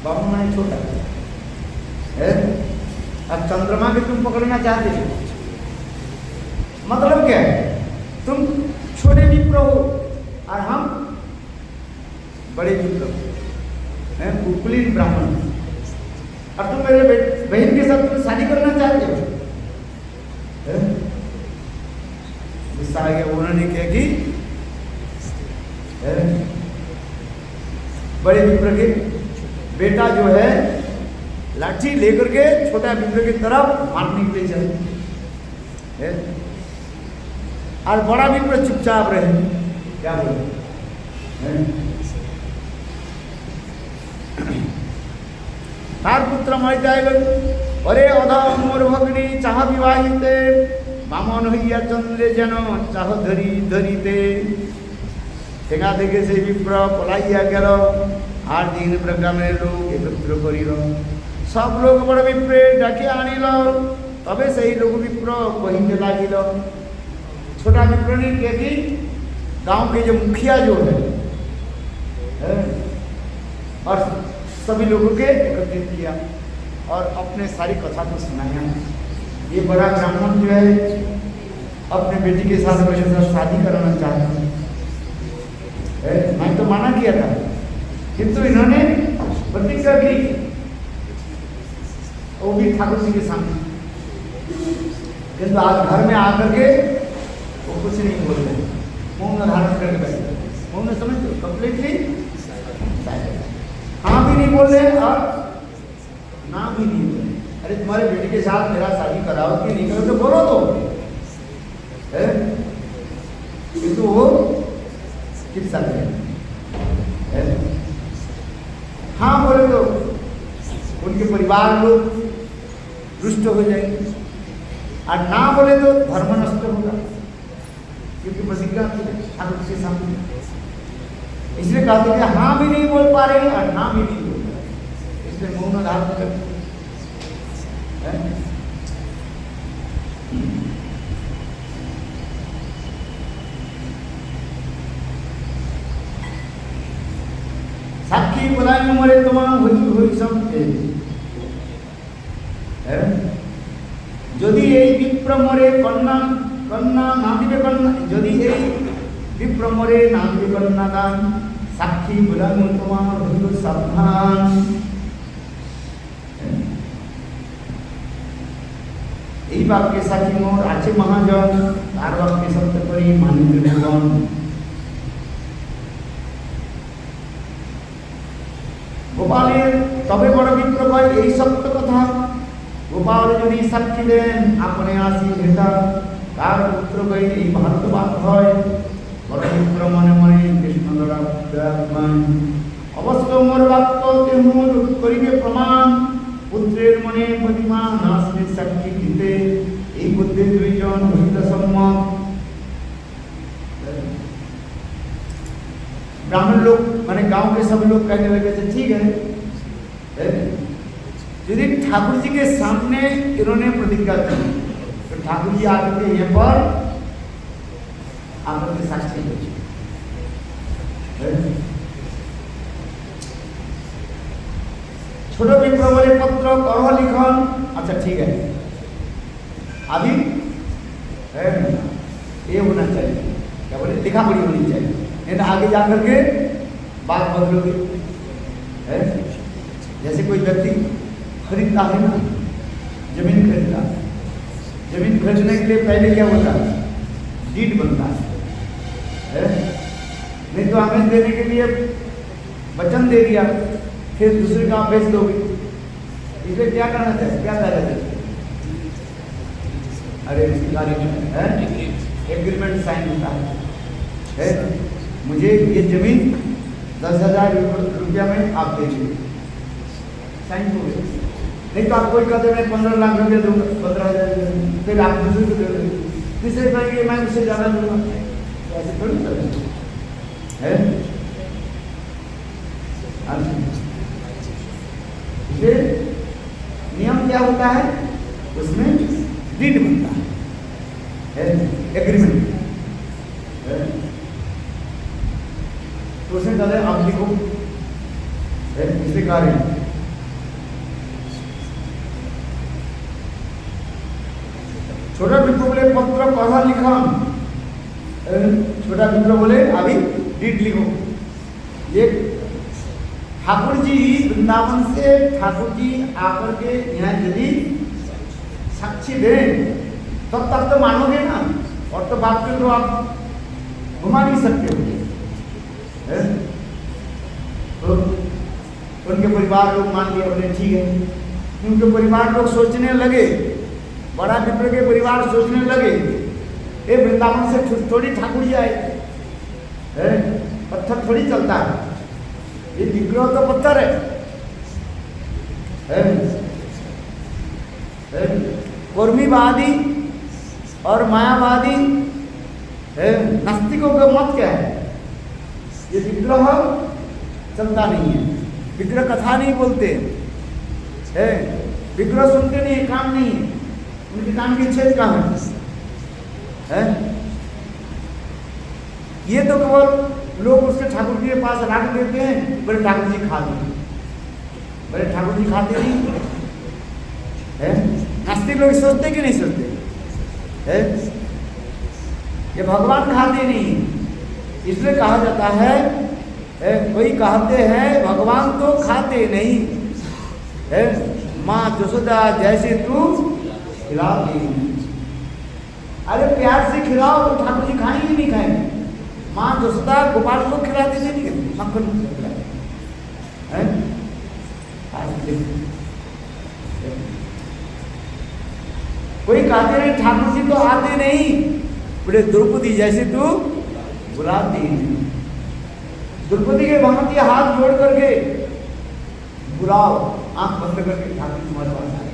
बापन मैंने छोटा है, अब चंद्रमा के तुम पकड़ना चाहते हो, मतलब क्या है, तुम छोटे विप्र हो और हम बड़े विप्र हैं, कुकुलीन ब्राह्मण, और तुम मेरे बहन के साथ तुम शादी करना चाहते हो। गुस्सा आ गया, उन्होंने क्या कि बड़े विप्र के बेटा जो है लाठी लेकर के छोटा विप्र की तरफ मारने के लिए चले, और बड़ा विप्र चुपचाप रहे, क्या बोले, तार पुत्र मर जाएगा। अरे अधा मोर भगनी चाह विवाहिते बामन हइया चंद्रे जन चाह धरी धरीते। ठेंगा থেকে সেই বিপ্র পলাইয়া গেল, আর দিন প্রগ্রামের লোক একত্র করিল। सब लोग बड़ विप्रे डाके आनिल, तबे सही लोग विप्र कहिते लागिल। छोटा विप्र ने किया कि गांव के जो मुखिया जो है और सभी लोगों के एकत्रित किया और अपने सारी कथा को सुनाया। ये बड़ा ब्राह्मण जो है अपने बेटी के साथ मेरे साथ शादी कराना चाहता है, मैं तो माना किया था, किंतु इन्होंने प्रतिज्ञा की, वो भी ठाकुर जी के सामने, किंतु आज घर में आकर के वो कुछ नहीं बोल रहे, मौन धारण करके बैठे, मौन समझ दो कंप्लीटली, हाँ भी नहीं बोल रहे और ना भी नहीं बोल रहे। अरे तुम्हारे बेटी के साथ मेरा शादी कराओ कि नहीं करो तो बोलो तो, किंतु वो किस्सा है, हाँ बोले तो उनके परिवार लोग रुष्ट हो जाएंगे, और ना बोले तो धर्म नष्ट होगा, क्योंकि प्रतिज्ञा ठाकुर के सामने, इसलिए कहते हैं हाँ भी नहीं बोल पा रहे और ना भी नहीं बोल रहे, इसलिए मौन धारण करते। साक्षी बोलाई मरे तुम्हारा हुई समझे, যদি এই বিপ্র মরে কন্যা কন্যা না দিবে কন্যা, যদি এই বিপ্র মরে না দিবে কন্যা দান, সাক্ষী বলানো তোমার হইল সাবধান। এই বাক্যে সাক্ষী মোর আছে মহাজন, তার বাক্যে সত্য করি মানিবে ভগবান। গোপালের তবে বড় বিপ্র কয় এই সত্য কথা, গোপাল যদি সাক্ষী দেন আপনি আসি নেতা, তার পুত্র কই এই ভাগ্যবান হয়। বড় বিপ্র মনে মনে কৃষ্ণ দয়াবান, অবশ্য মোর বাক্য তেমন করিবে প্রমাণ, পুত্রের মনে প্রতিমান আসবে সাক্ষী দিতে, এই বুদ্ধি দুইজন হইল সম্মত। ब्राह्मण लोग माने गांव के सब लोग कहने लगे थे ठीक है, यदि ठाकुर जी के सामने इन्होंने प्रतिज्ञा की तो ठाकुर जी आकर के यहाँ पर आकर के साक्षी हो। छोटो विप्र बोले पत्र करो लिखन, अच्छा ठीक है अभी ये होना चाहिए, क्या बोले लिखा पढ़ी होनी चाहिए, नहीं आगे जाकर के बात बदलोगे। जैसे कोई व्यक्ति खरीदता है ना, जमीन खरीदता जमीन खरीदने के लिए पहले क्या होता है? डीड बनता है? नहीं तो हमें देने के लिए वचन दे दिया, फिर दूसरे का बेच दोगे, इसलिए क्या करना चाहिए? क्या करना चाहिए? अरे एग्रीमेंट साइन होता है? मुझे ये जमीन 10,000 रुपया में आप दीजिए, साइन हो गया। नहीं तो आप कोई कहते मैं 15 लाख रुपया दूंगा, 15,000, फिर आप दूसरे को दे देंगे, तीसरे कहेंगे मैं उससे ज़्यादा दूंगा, ऐसे थोड़ी चलता है? फिर नियम क्या होता है? उसमें डीड बनता है, एग्रीमेंट। तो उसमें कहते हैं आप लिखो, इसलिए कार्य छोटा विप्र बोले पत्र पढ़ा लिखा, छोटा विप्र बोले अभी डीड लिखो। ये ठाकुर जी वृंदावन से ठाकुर जी आकर के यहाँ यदि साक्षी दें तब तक तो मानोगे ना, और तो बात को तो आप घुमा नहीं सकते हो। तो उनके परिवार लोग मान लिया, बोले ठीक है। उनके परिवार लोग सोचने लगे, बड़ा विप्र के परिवार सोचने लगे, ये वृंदावन से थोड़ी ठाकुर जी आए, पत्थर थोड़ी चलता है, ये विग्रह तो पत्थर है। कुर्मीवादी और मायावादी नास्तिकों का मत क्या है? ये विग्रह चलता नहीं है, विग्रह कथा नहीं बोलते है, विग्रह सुनते नहीं, काम नहीं है, उनके काम की छेद कहाँ है? ये तो केवल लोग उसके ठाकुर जी के पास रख देते हैं, बड़े ठाकुर जी खा देते, बड़े ठाकुर जी खाते नहीं है। नास्तिक लोग सोचते कि नहीं सोचते है? ये भगवान खाते नहीं, इसलिए कहा जाता है, कोई कहते हैं भगवान तो खाते नहीं है, माँ जसोदा जैसे तू खिला दी। अरे प्यार से खिलाओ तो ठाकुर जी खाएंगे नहीं खाएंगे? माँ जसोदा गोपाल को खिलाते थे नहीं, मक्खन खिलाए। कोई कहते नहीं ठाकुर जी तो आते नहीं, बोले द्रौपदी जैसे तू बुलाती। द्रौपदी के भगवती हाथ जोड़ करके बुलाओ, आंख बंद करके ठाकुर तुम्हारे पास आए।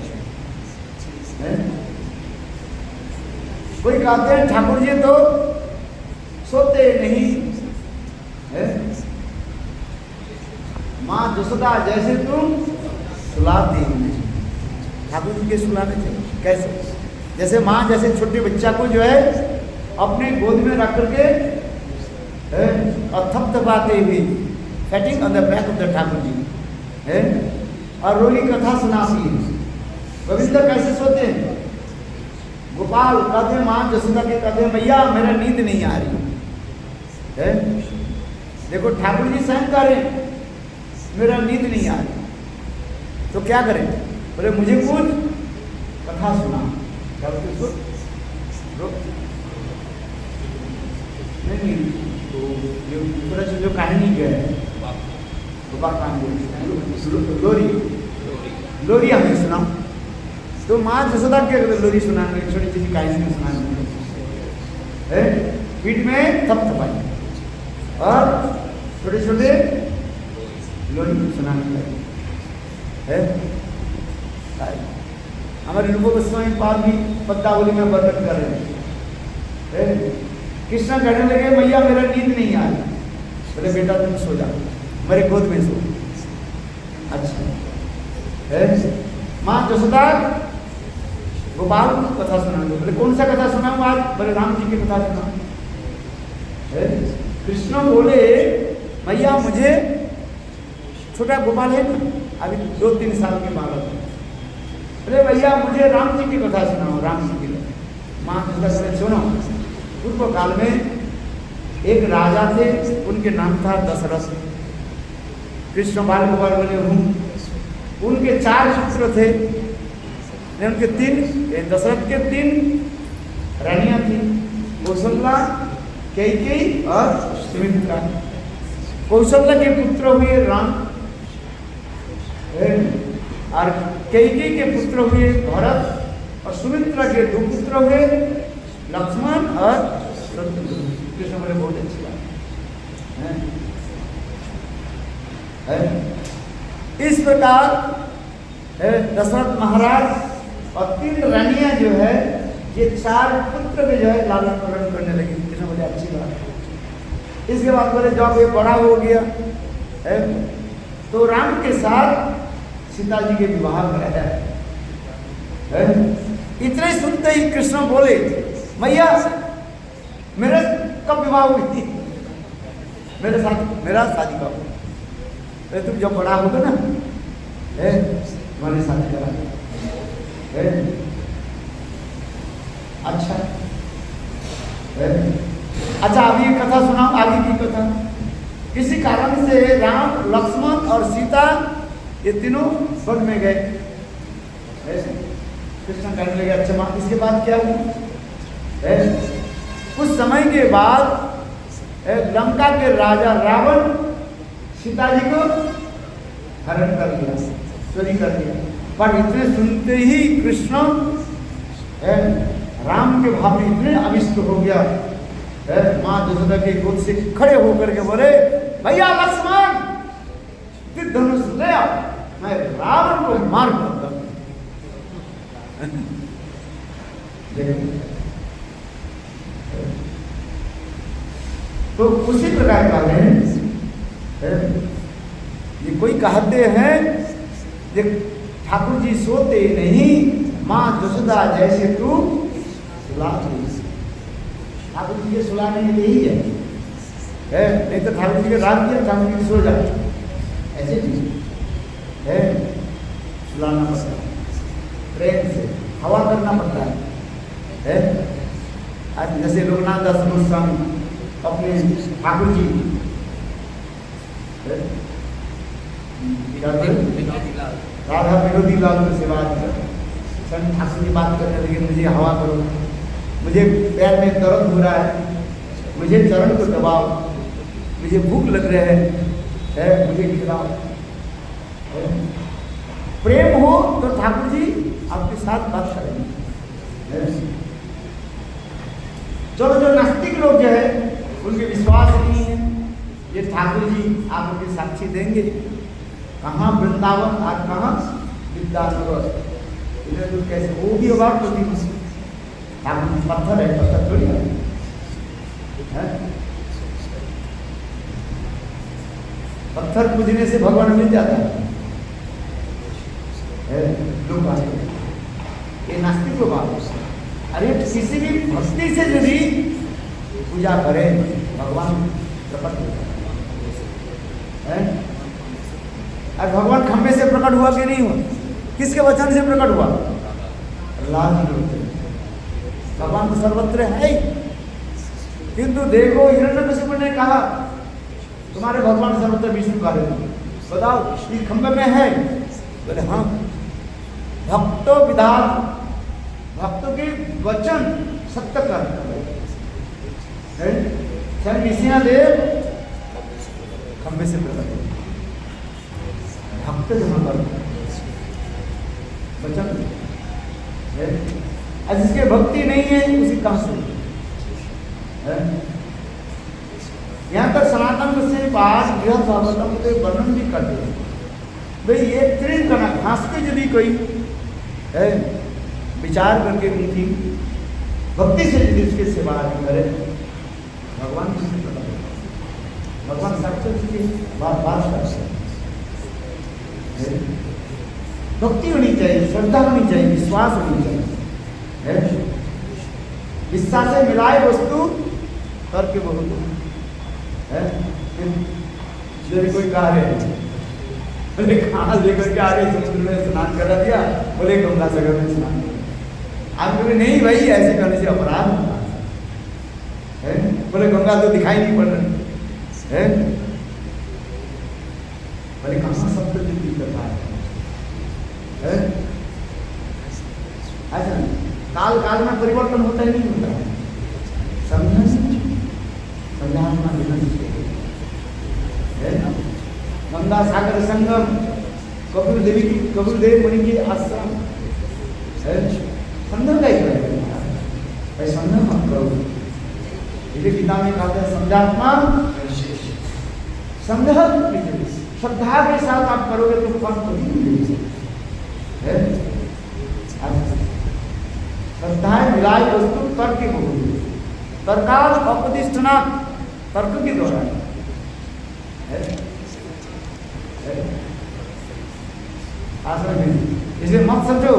कोई कहते हैं ठाकुर जी तो सोते नहीं है, माँ जसोदा जैसे तुम सुलाती। ठाकुर जी के सुलाने थे कैसे? जैसे माँ जैसे छोटे बच्चा को जो है अपने गोद में रख करके और थपथपाते हुए patting on the back of the Thakur ji है, और रोली कथा सुनाती है। गोविंद कैसे सोते हैं? गोपाल कहते माँ जसोदा के कहते मैया मेरा नींद नहीं आ रही है। देखो ठाकुर जी स्वयं कह रहे मेरा नींद नहीं आ रही, तो क्या करें? बोले मुझे कुछ कथा सुना। क्या नहीं तो जो कहानी जो है गोपाल कहानी लोरी लोरी हमें सुना। तो माँ जसोदा के लोरी सुनाने छोटी छोटी कहानी सुनाने पीठ में थपथपाई और छोटे छोटे लोरी सुनाने लगे। हमारे रूप गोस्वामी पाद भी पद्मावली में वर्णन कर रहे हैं। कृष्ण कहने लगे मैया मेरा नींद नहीं आ रही। बोले बेटा तुम सो जाओ, मेरे गोद में सो। अच्छा माँ जसोदा गोपाल को कथा सुना दो। बोले कौन सा कथा सुनाऊं आज? बोले राम जी की कथा सुना। कृष्ण बोले मैया मुझे, छोटा गोपाल है ना अभी 2-3 साल के बालक है, अरे भैया मुझे राम जी की कथा सुनाओ, राम जी की कथा। माँ जसोदा सुनो। पूर्व काल में एक राजा थे, उनके नाम था दशरथ। कृष्ण बाल गोपाल बोले हूँ। उनके 4 पुत्र थे, उनके दशरथ के 3 रानियां थी, कौशल्या, कैकेयी और सुमित्रा। कौशल्या के पुत्र हुए राम और कैकेयी के पुत्र हुए भरत और सुमित्रा के 2 पुत्र हुए लक्ष्मण और शत्रुघ्न। कृष्ण बोले बहुत अच्छी बात है। इस प्रकार दशरथ महाराज और 3 रानियां जो है ये 4 पुत्र के जो है लालन पालन करने लगी। कृष्ण बोले अच्छी बात है। इसके बाद बोले जब ये बड़ा हो गया तो राम के साथ सीता जी के विवाह कराया है। इतने सुनते ही कृष्ण बोले मैया मेरे कब विवाह हुई थी, मेरा शादी कब, तुम जब बड़ा होगा ना तुम्हारी शादी करा। अच्छा अभी ये कथा सुनाओ, आगे की कथा। किसी कारण से राम, लक्ष्मण और सीता ये तीनों वन में गए। कृष्ण कहने लगे अच्छा माँ इसके बाद क्या हुआ? कुछ समय के बाद लंका के राजा रावण सीता जी को हरण कर लिया, चोरी कर लिया। पर इतने सुनते ही कृष्ण राम के भाव में इतने अविष्ट हो गया, माँ यशोदा के गोद से खड़े होकर के बोले भैया लक्ष्मण धनुष ले आओ, मैं रावण को मार दूंगा। तो उसी प्रकार का है ये कोई कहते हैं ठाकुर जी सोते नहीं, माँ यशोदा जैसे तू सुला। ठाकुर जी के सुलाने में यही है, नहीं तो ठाकुर जी के रात दिया ठाकुर जी सो जाते, ऐसे चीज है। सुलाना पड़ता है, प्रेम से हवा करना पड़ता है। आज जैसे लोकनाथ दास गोस्वामी अपने ठाकुर जी राधा विनोदी लाल से बात कर, ठाकुर जी बात करने लगे मुझे हवा करो, मुझे पैर में दर्द हो रहा है, मुझे चरण को दबाओ, मुझे भूख लग रहे है मुझे खिलाओ। प्रेम हो तो ठाकुर जी आपके साथ बात करेंगे। चलो जो नास्तिक लोग जो है उनके विश्वास नहीं है, ये ठाकुर जी आपके साक्षी देंगे कहाँ वृंदावन और कहाँ विद्यानगर, इधर तो कैसे वो भी होगा तो ठाकुर पत्थर है, पत्थर थोड़ी है। पत्थर पूजने से भगवान मिल जाता है। लोग ये नास्तिक लोग अरे किसी भी भक्ति से यदि पूजा करें भगवान प्रकट होता है। और भगवान खम्भे से प्रकट हुआ कि नहीं हुआ? किसके वचन से प्रकट हुआ? लाल भगवान तो सर्वत्र है, किंतु देखो हिरण्यकशिपु ने कहा तुम्हारे भगवान सर्वत्र विष्णु कार्य, बताओ इस खंभे में है? बोले हाँ। भक्तों विधान, भक्तों के वचन सत्य कर देव खंभे से प्रकट हो, भक्त जमा कर वचन। जिसके भक्ति नहीं है उसी कहां से? यहाँ पर सनातन से पास बृहद भागवतम के वर्णन भी करते हैं भाई ये तीन कना घास के यदि कोई है विचार करके उनकी भक्ति से यदि उसकी सेवा करे भगवान किसी प्रकार भगवान साक्षात की बात करते हैं। भक्ति होनी चाहिए, श्रद्धा होनी चाहिए, विश्वास होनी चाहिए। विश्वास से मिलाए वस्तु करके बहुत है। कोई कहा है बोले कहाँ लेकर के आगे समुद्र में स्नान करा दिया, बोले गंगा सागर में स्नान कर। आप बोले नहीं भाई ऐसे करने से अपराध होता है। बोले गंगा तो दिखाई नहीं पड़ रही है। बोले कहाँ सब तो करता है। ऐसा काल काल में परिवर्तन होता ही नहीं होता। समझना संध्यात्मा गंगा सागर संगम, कपिल देव मुनि के आश्रम, संगम का ही संगम मत करो। इसे गीता में कहते हैं संध्यात्मा श्रद्धा के साथ आप करोगे तो फल तो नहीं मिलेगा। श्रद्धा मिलाय वस्तु तर्क की होगी, तर्काल अपदिष्टना, तर्क के द्वारा इसलिए मत समझो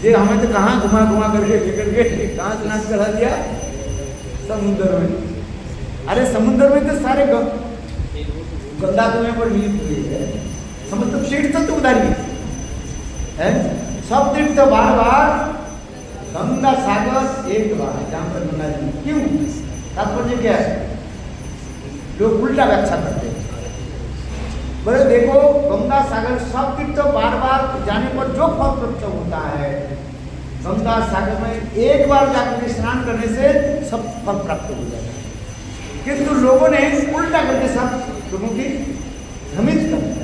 ये हमें तो कहाँ घुमा घुमा करके लेकर के कहाँ से नाच चढ़ा दिया समुद्र में। अरे समुद्र में तो सारे गंगा कुएं पर मिलित हुई है, समझ तीर्थ तो उधर ही है, सब तीर्थ बार बार गंगा सागर एक बार जहाँ पर गंगा जी। क्यों? तात्पर्य क्या है? लोग उल्टा व्याख्या करते हैं। बोले देखो गंगा सागर सब तीर्थ बार बार जाने पर जो फल प्राप्त होता है, गंगा सागर में एक बार जाकर स्नान करने से सब फल प्राप्त हो जाता है। किंतु लोगों ने उल्टा करके सब लोगों की भ्रमित कर दिया।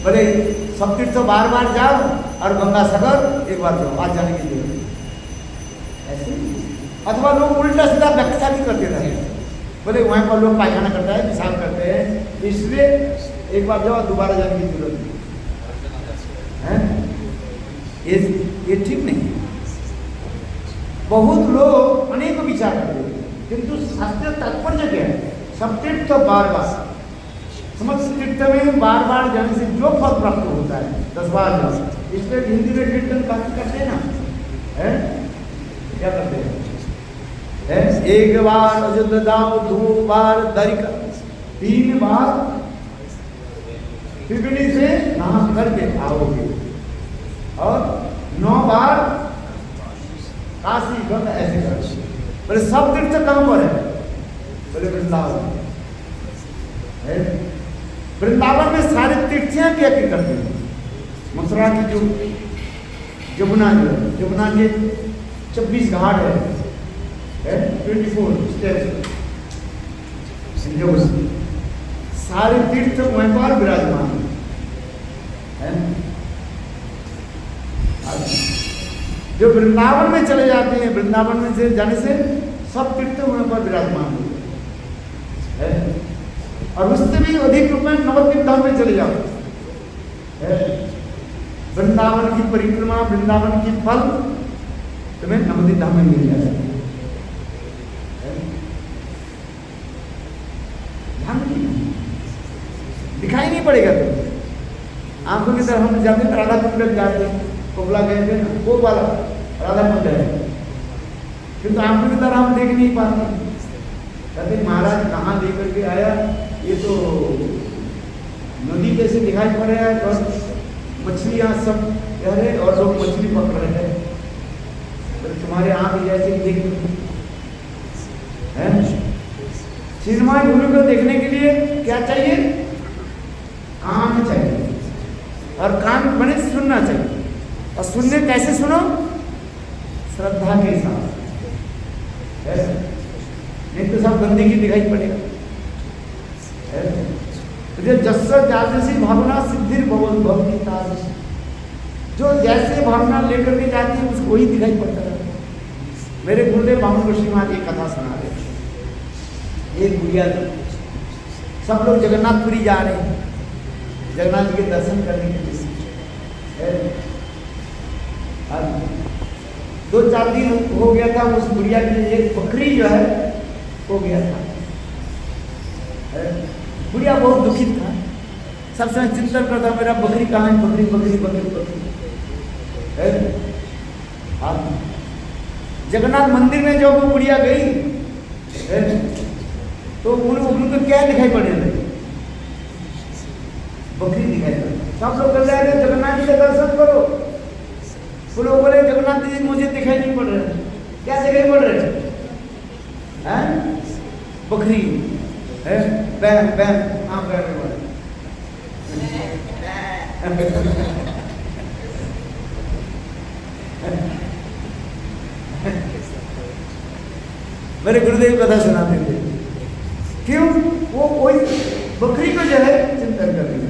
बोले सब तीर्थ बार बार जाओ और गंगा सागर एक बार जाओ, आज जाने के लिए ऐसे। अथवा लोग उल्टा सीधा व्याख्या भी करते रहे। बोले वहाँ पर लोग पायखाना करता है, पेशाब करते हैं, इसलिए एक बार जाओ दोबारा जाने की जरूरत नहीं है। ये ठीक नहीं। बहुत लोग अनेक विचार करते हैं, किंतु शास्त्रीय तात्पर्य क्या है? सब तीर्थ बार बार, समस्त तीर्थ में बार बार जाने से जो फल प्राप्त होता है 10 बार जाओ। इसलिए हिंदी में कीर्तन काफी करते हैं ना, है क्या करते हैं? एक बार अयोध्या जाओ, 2 बार द्वारिका, 3 बार त्रिवेणी से नहा करके आओगे, और 9 बार काशी गंगा ऐसे करोगे। बोले सब तीर्थ कहाँ पर है? बोले वृंदावन। वृंदावन में सारे तीर्थियां क्या क्या करते हैं? मथुरा की जो यमुना के 26 घाट है, 24 स्टेप्स, सारे तीर्थ वहीं पर विराजमान है। जो वृंदावन में चले जाते हैं, वृंदावन में से जाने से सब तीर्थ वहीं पर विराजमान है। और उससे भी अधिक रूप में नवद्वीप धाम में चले जाओ, वृंदावन की परिक्रमा, वृंदावन की फल तुम्हें नवद्वीप धाम में मिल जाएगा। दिखाई नहीं पड़ेगा। तो आंखों की तरफ हम जाते हैं, राधा कुंड जाते हैं, कोबला गए थे ना, वो वाला राधा कुंड है, किंतु आंखों की तरह हम देख नहीं पाते। कहते महाराज कहाँ लेकर के आया, ये तो नदी कैसे दिखाई पड़ रहा है, और मछलियाँ सब कह रहे और लोग मछली पकड़ रहे हैं। तो तुम्हारे आंख जैसे देख है। सिनेमा गुरु को देखने के लिए क्या चाहिए? कान चाहिए, और कान बने सुनना चाहिए। और सुनने कैसे सुनो? श्रद्धा के साथ, नहीं तो सब गंदगी दिखाई पड़ेगा। जस्सा जादृशी भावना सिद्धि भवती तादृशी, जो जैसे भावना लेकर के जाती है उसको ही दिखाई पड़ता है। मेरे गुरुदेव बामन ऋषि महाराज एक कथा सुना रहे। एक गुड़िया, सब लोग जगन्नाथपुरी जा रहे हैं जगन्नाथ जी के दर्शन करने के लिए। 2-4 दिन हो गया था, उस गुड़िया के लिए एक बकरी जो है हो गया था। गुड़िया बहुत दुखित था, सब समय चिंतन करता मेरा बकरी कहाँ है, बकरी बकरी बकरी बकरी। जगन्नाथ मंदिर में जब वो गुड़िया गई तो उनको क्या दिखाई पड़े रहे? बकरी दिखाई पड़े। सब लोग कर रहे थे जगन्नाथ जी का दर्शन करो, वो लोग बोले जगन्नाथ जी मुझे दिखाई नहीं पड़ रहे। क्या दिखाई पड़ रहे हैं? बकरी है, बैल बैल, हाँ बैल वाले मेरे गुरुदेव कथा सुनाते थे, क्यों? वो कोई बकरी को जो है चिंतन कर रही है।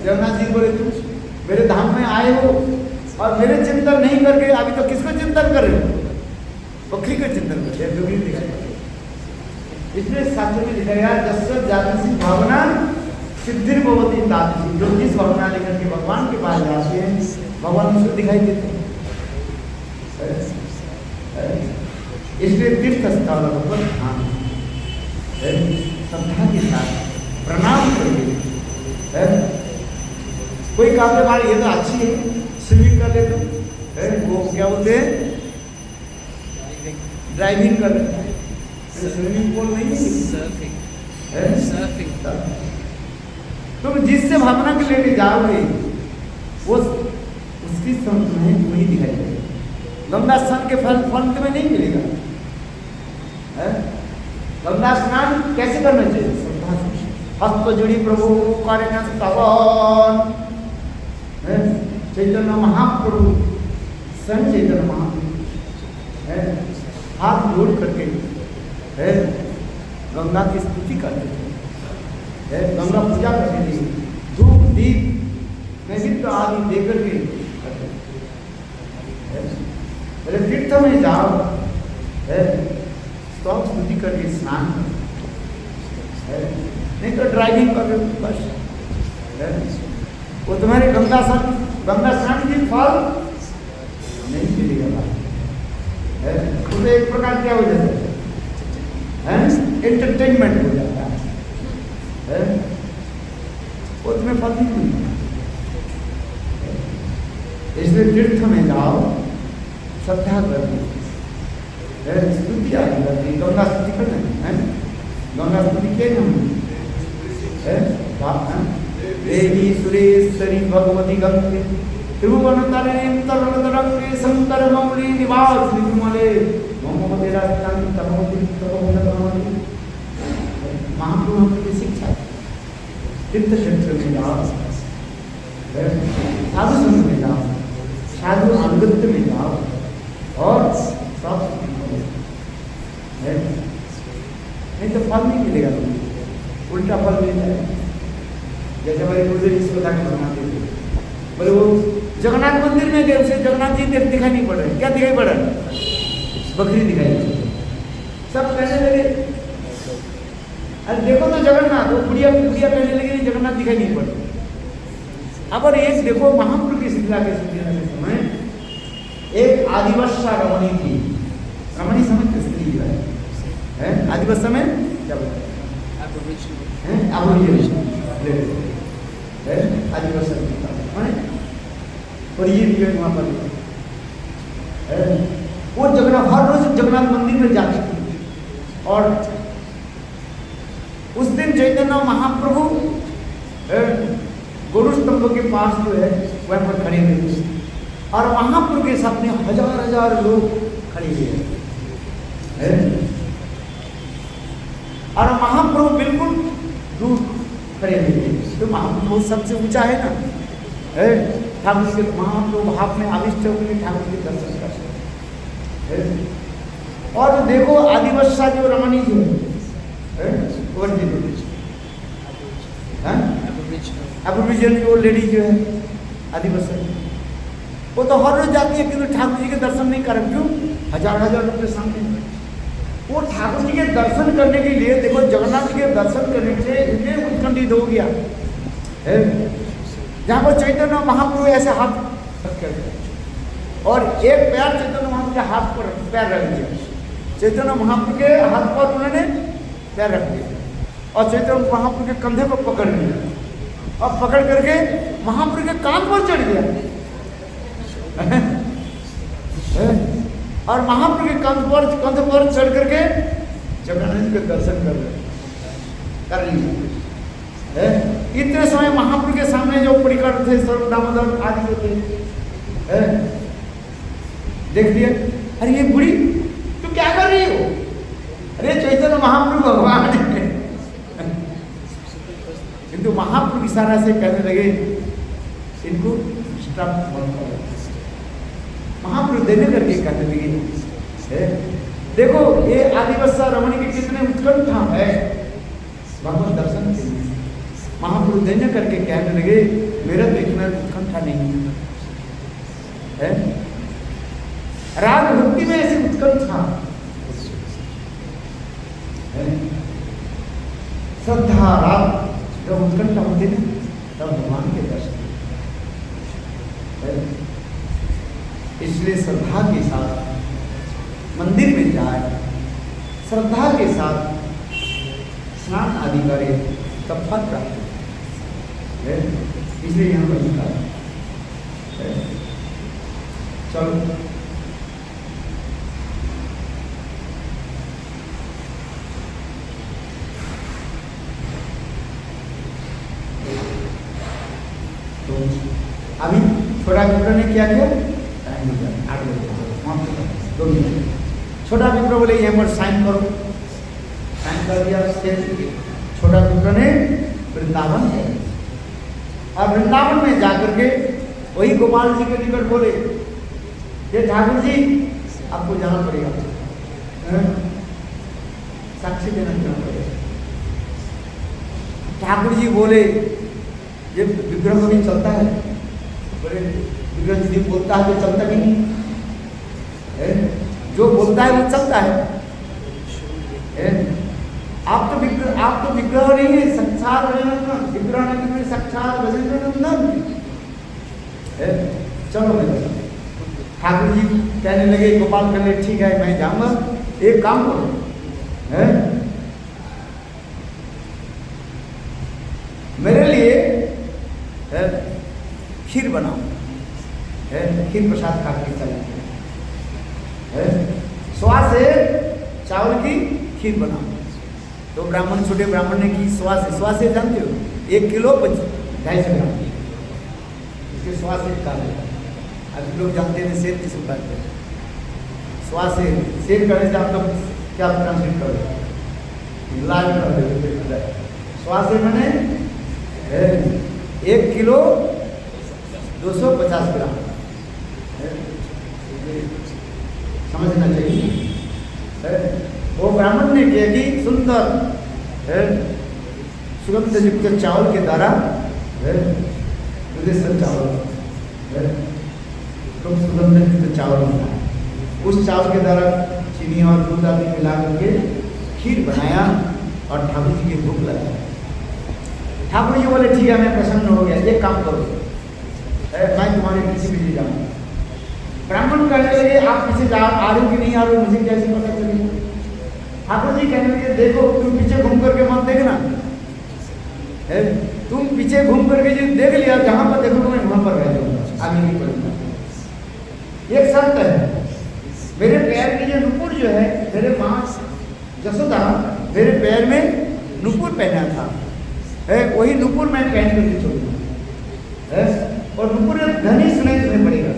जगन्नाथ जी बोले तुम मेरे धाम में आए हो और मेरे चिंतन नहीं करके अभी तो किसको चिंतन कर रहे हो? बकरी को चिंतन कर रहे हो। इसलिए शास्त्र में लिखा गया जस्सत जागृति भावना सिद्धिर भवती तादृशी, जो जिस भावना लेकर के भगवान के पास जाते हैं भगवान उसको दिखाई देते हैं। इसलिए तीर्थ स्थल पर ध्यान श्रद्धा के साथ प्रणाम करके, कोई कहते भाई ये तो अच्छी है स्विमिंग कर ले तो वो क्या बोलते हैं ड्राइविंग कर लेते हैं, स्विमिंग पूल नहीं सर्फिंग। तुम जिससे भावना के लेके जाओगे वो उसकी संत में वही दिखाई देगा। गंगा स्नान के फल तुम्हें नहीं मिलेगा। गंगा स्नान कैसे करना चाहिए? श्रद्धा से। हस्त जोड़ी प्रभु कार्य स्तवन, चैतन्य महाप्रभु स्वयं चैतन्य महाप्रभु हाथ जोड़ करके गंगा की स्तुति करते थे, गंगा पूजा करते थे, धूप दीप नैवेद्य आदि देकर के करते थे। तीर्थ में जाओ तो आप स्तुति करके स्नान नहीं तो ड्राइविंग कर बस वो तुम्हारे गंगा स्नान की फल नहीं मिलेगा। तो एक प्रकार क्या हो जाता है एंटरटेनमेंट हो जाता है, वो तुम्हें फल नहीं मिलेगा। इसलिए तीर्थ में जाओ श्रद्धा करनी, स्तुति आदि करनी, गंगा स्तुति करना है। गंगा स्तुति के नाम देवी सुरेश्वरी भगवती गंगे त्रिभुवन तरणीं तरुण तरंगे शंकर मौली निवास निर्मले ममोदे राजस्थान तमोदि तमोदि। महाप्रभु की शिक्षा तीर्थ क्षेत्र में जाओ, साधु संघ में जाओ, साधु अनुगत्य में जाओ और सब नहीं तो फल नहीं मिलेगा, तुम्हें उल्टा फल मिल जाएगा। जैसे हमारे गुरुदेव इस कथा को बनाते थे, बोले वो जगन्नाथ मंदिर में गए, उसे जगन्नाथ जी दिखाई नहीं पड़ रहे। क्या दिखाई पड़ रहा? बकरी दिखाई पड़ रही। सब कहने लगे अरे देखो तो जगन्नाथ, वो बुढ़िया कहने लगे जगन्नाथ दिखाई नहीं पड़ रहे। अब और एक देखो महाप्रभु की शिक्षा के समय एक आदिवासी रमणी थी, रमणी समझ स्त्री है आदिवासी में क्या बोलते हैं आदिवासी और ये वहाँ पर वो जगन्नाथ हर रोज जगन्नाथ मंदिर में जाती थी। और उस दिन चैतन्य महाप्रभु गुरु स्तंभ के पास जो है वह पर खड़े हुए थे और महाप्रभु के सामने हजार लोग खड़े हुए और महाप्रभु बिल्कुल दूर खड़े हुए थे। तो महाप्रभु सबसे ऊंचा है ना, ठाकुर के महाप्रभु हाथ में आविष्ट होकर ठाकुर के दर्शन कर सकते। और देखो आदिवासी जो रमणी जो एबोरिजिनल जो लेडी जो है आदिवासी, वो तो हर रोज जाती है किंतु ठाकुर जी के दर्शन नहीं कर। क्यों? हजार रुपये सामने। वो ठाकुर जी के दर्शन करने के लिए देखो जगन्नाथ जी के दर्शन करने के लिए इतने उत्कंठित हो गया जहाँ पर चैतन्य महाप्रभु ऐसे हाथ रखे और एक पैर चैतन्य महाप्रभु के हाथ पर पैर रख दिया। चैतन्य महाप्रभु के हाथ पर उन्होंने पैर रख दिया और चैतन्य महाप्रभु के कंधे पर पकड़ लिया और पकड़ करके महाप्रभु के कान पर चढ़ गया और महाप्रभु के कंध पर चढ़ करके जगन्नाथ जी के दर्शन कर लिए। इतने समय महाप्रभु के सामने जो परिकर थे सर्व दामोदर आदि जो थे देख लिया, अरे ये बुढ़ी तू क्या कर रही हो? अरे चैतन्य महाप्रभु भगवान किंतु महाप्रभु इशारा से कहने लगे इनको स्टॉप मत करो। महाप्रभु देने करके कहने लगे देखो ये आदिवत्सा रमणी के कितने उत्कंठा है भगवत दर्शन के लिए। महाप्रभु देने करके कहने लगे मेरा तो इतना उत्कंठा नहीं है। राग भक्ति में ऐसी उत्कंठा श्रद्धा राग जब उत्कंठा होती है तब भगवान के दर्शन। इसलिए श्रद्धा के साथ मंदिर में जाए, श्रद्धा के साथ स्नान आदि करे तब फल प्राप्त है। इसलिए यहाँ पर लिखा है। चलो तो अभी छोटा विप्र ने क्या किया? 8 बजे 2 मिनट। छोटा विप्र बोले यहाँ पर साइन करो, साइन कर दिया। छोटा विप्र ने वृंदावन किया और वृंदावन में जाकर के वही गोपाल जी के निकट बोले ये ठाकुर जी आपको जाना पड़ेगा, साक्षी देना जाना पड़ेगा। ठाकुर जी बोले ये विग्रह कभी चलता है? बोले विग्रह यदि बोलता है तो चलता भी नहीं है, जो बोलता है वो चलता है। आप तो विग्रह नहीं है, साक्षात विग्रह नहीं, साक्षात गजेंद्र। चलो मैं ठाकुर जी कहने लगे, गोपाल कहने ठीक है मैं जाऊंगा, एक काम करो मेरे लिए खीर बनाओ, खीर प्रसाद खा के चले, स्वा से चावल की खीर बनाओ। तो ब्राह्मण, छोटे ब्राह्मण ने की स्वा से जानते हो 1 किलो 250 ग्राम, इसके स्वा से काले। अभी लोग जानते हैं सेब किस बात है, स्वा से सेब करने से आप लोग क्या ट्रांसलेट करो, लाल कर स्वा से मैंने 1 किलो 250 ग्राम समझना चाहिए। वो ब्राह्मण ने किया कि सुंदर सुगंध युक्त चावल के द्वारा चावल सुगंध युक्त चावल बनाया, उस चावल के द्वारा चीनी और दूध आदि मिला करके खीर बनाया और ठाकुर जी की भूख लगाया। ठाकुर जी बोले ठीक है मैं प्रसन्न हो गया, एक काम करो मैं तुम्हारे पीछे पीछे जाऊंगा। ब्राह्मण कहने लगे आप पीछे जा आ रहे हो कि नहीं आ रहे हो, मुझे कैसे पता चलेगा? ठाकुर जी कहने लगे देखो तुम पीछे घूम करके मत देखना, तुम पीछे घूम करके जो देख लिया जहां पर देखोगे मैं वहां पर रह जाऊंगा, आगे नहीं पड़ूंगा। एक शर्त है, मेरे पैर की जो नुपुर जो है, मेरे माँ जसोदा मेरे पैर में नुपुर पहना था, वही नुपुर मैं पहन करके छोड़ूंगा और नुपुर धनी सुनाई तुम्हें पड़ेगा।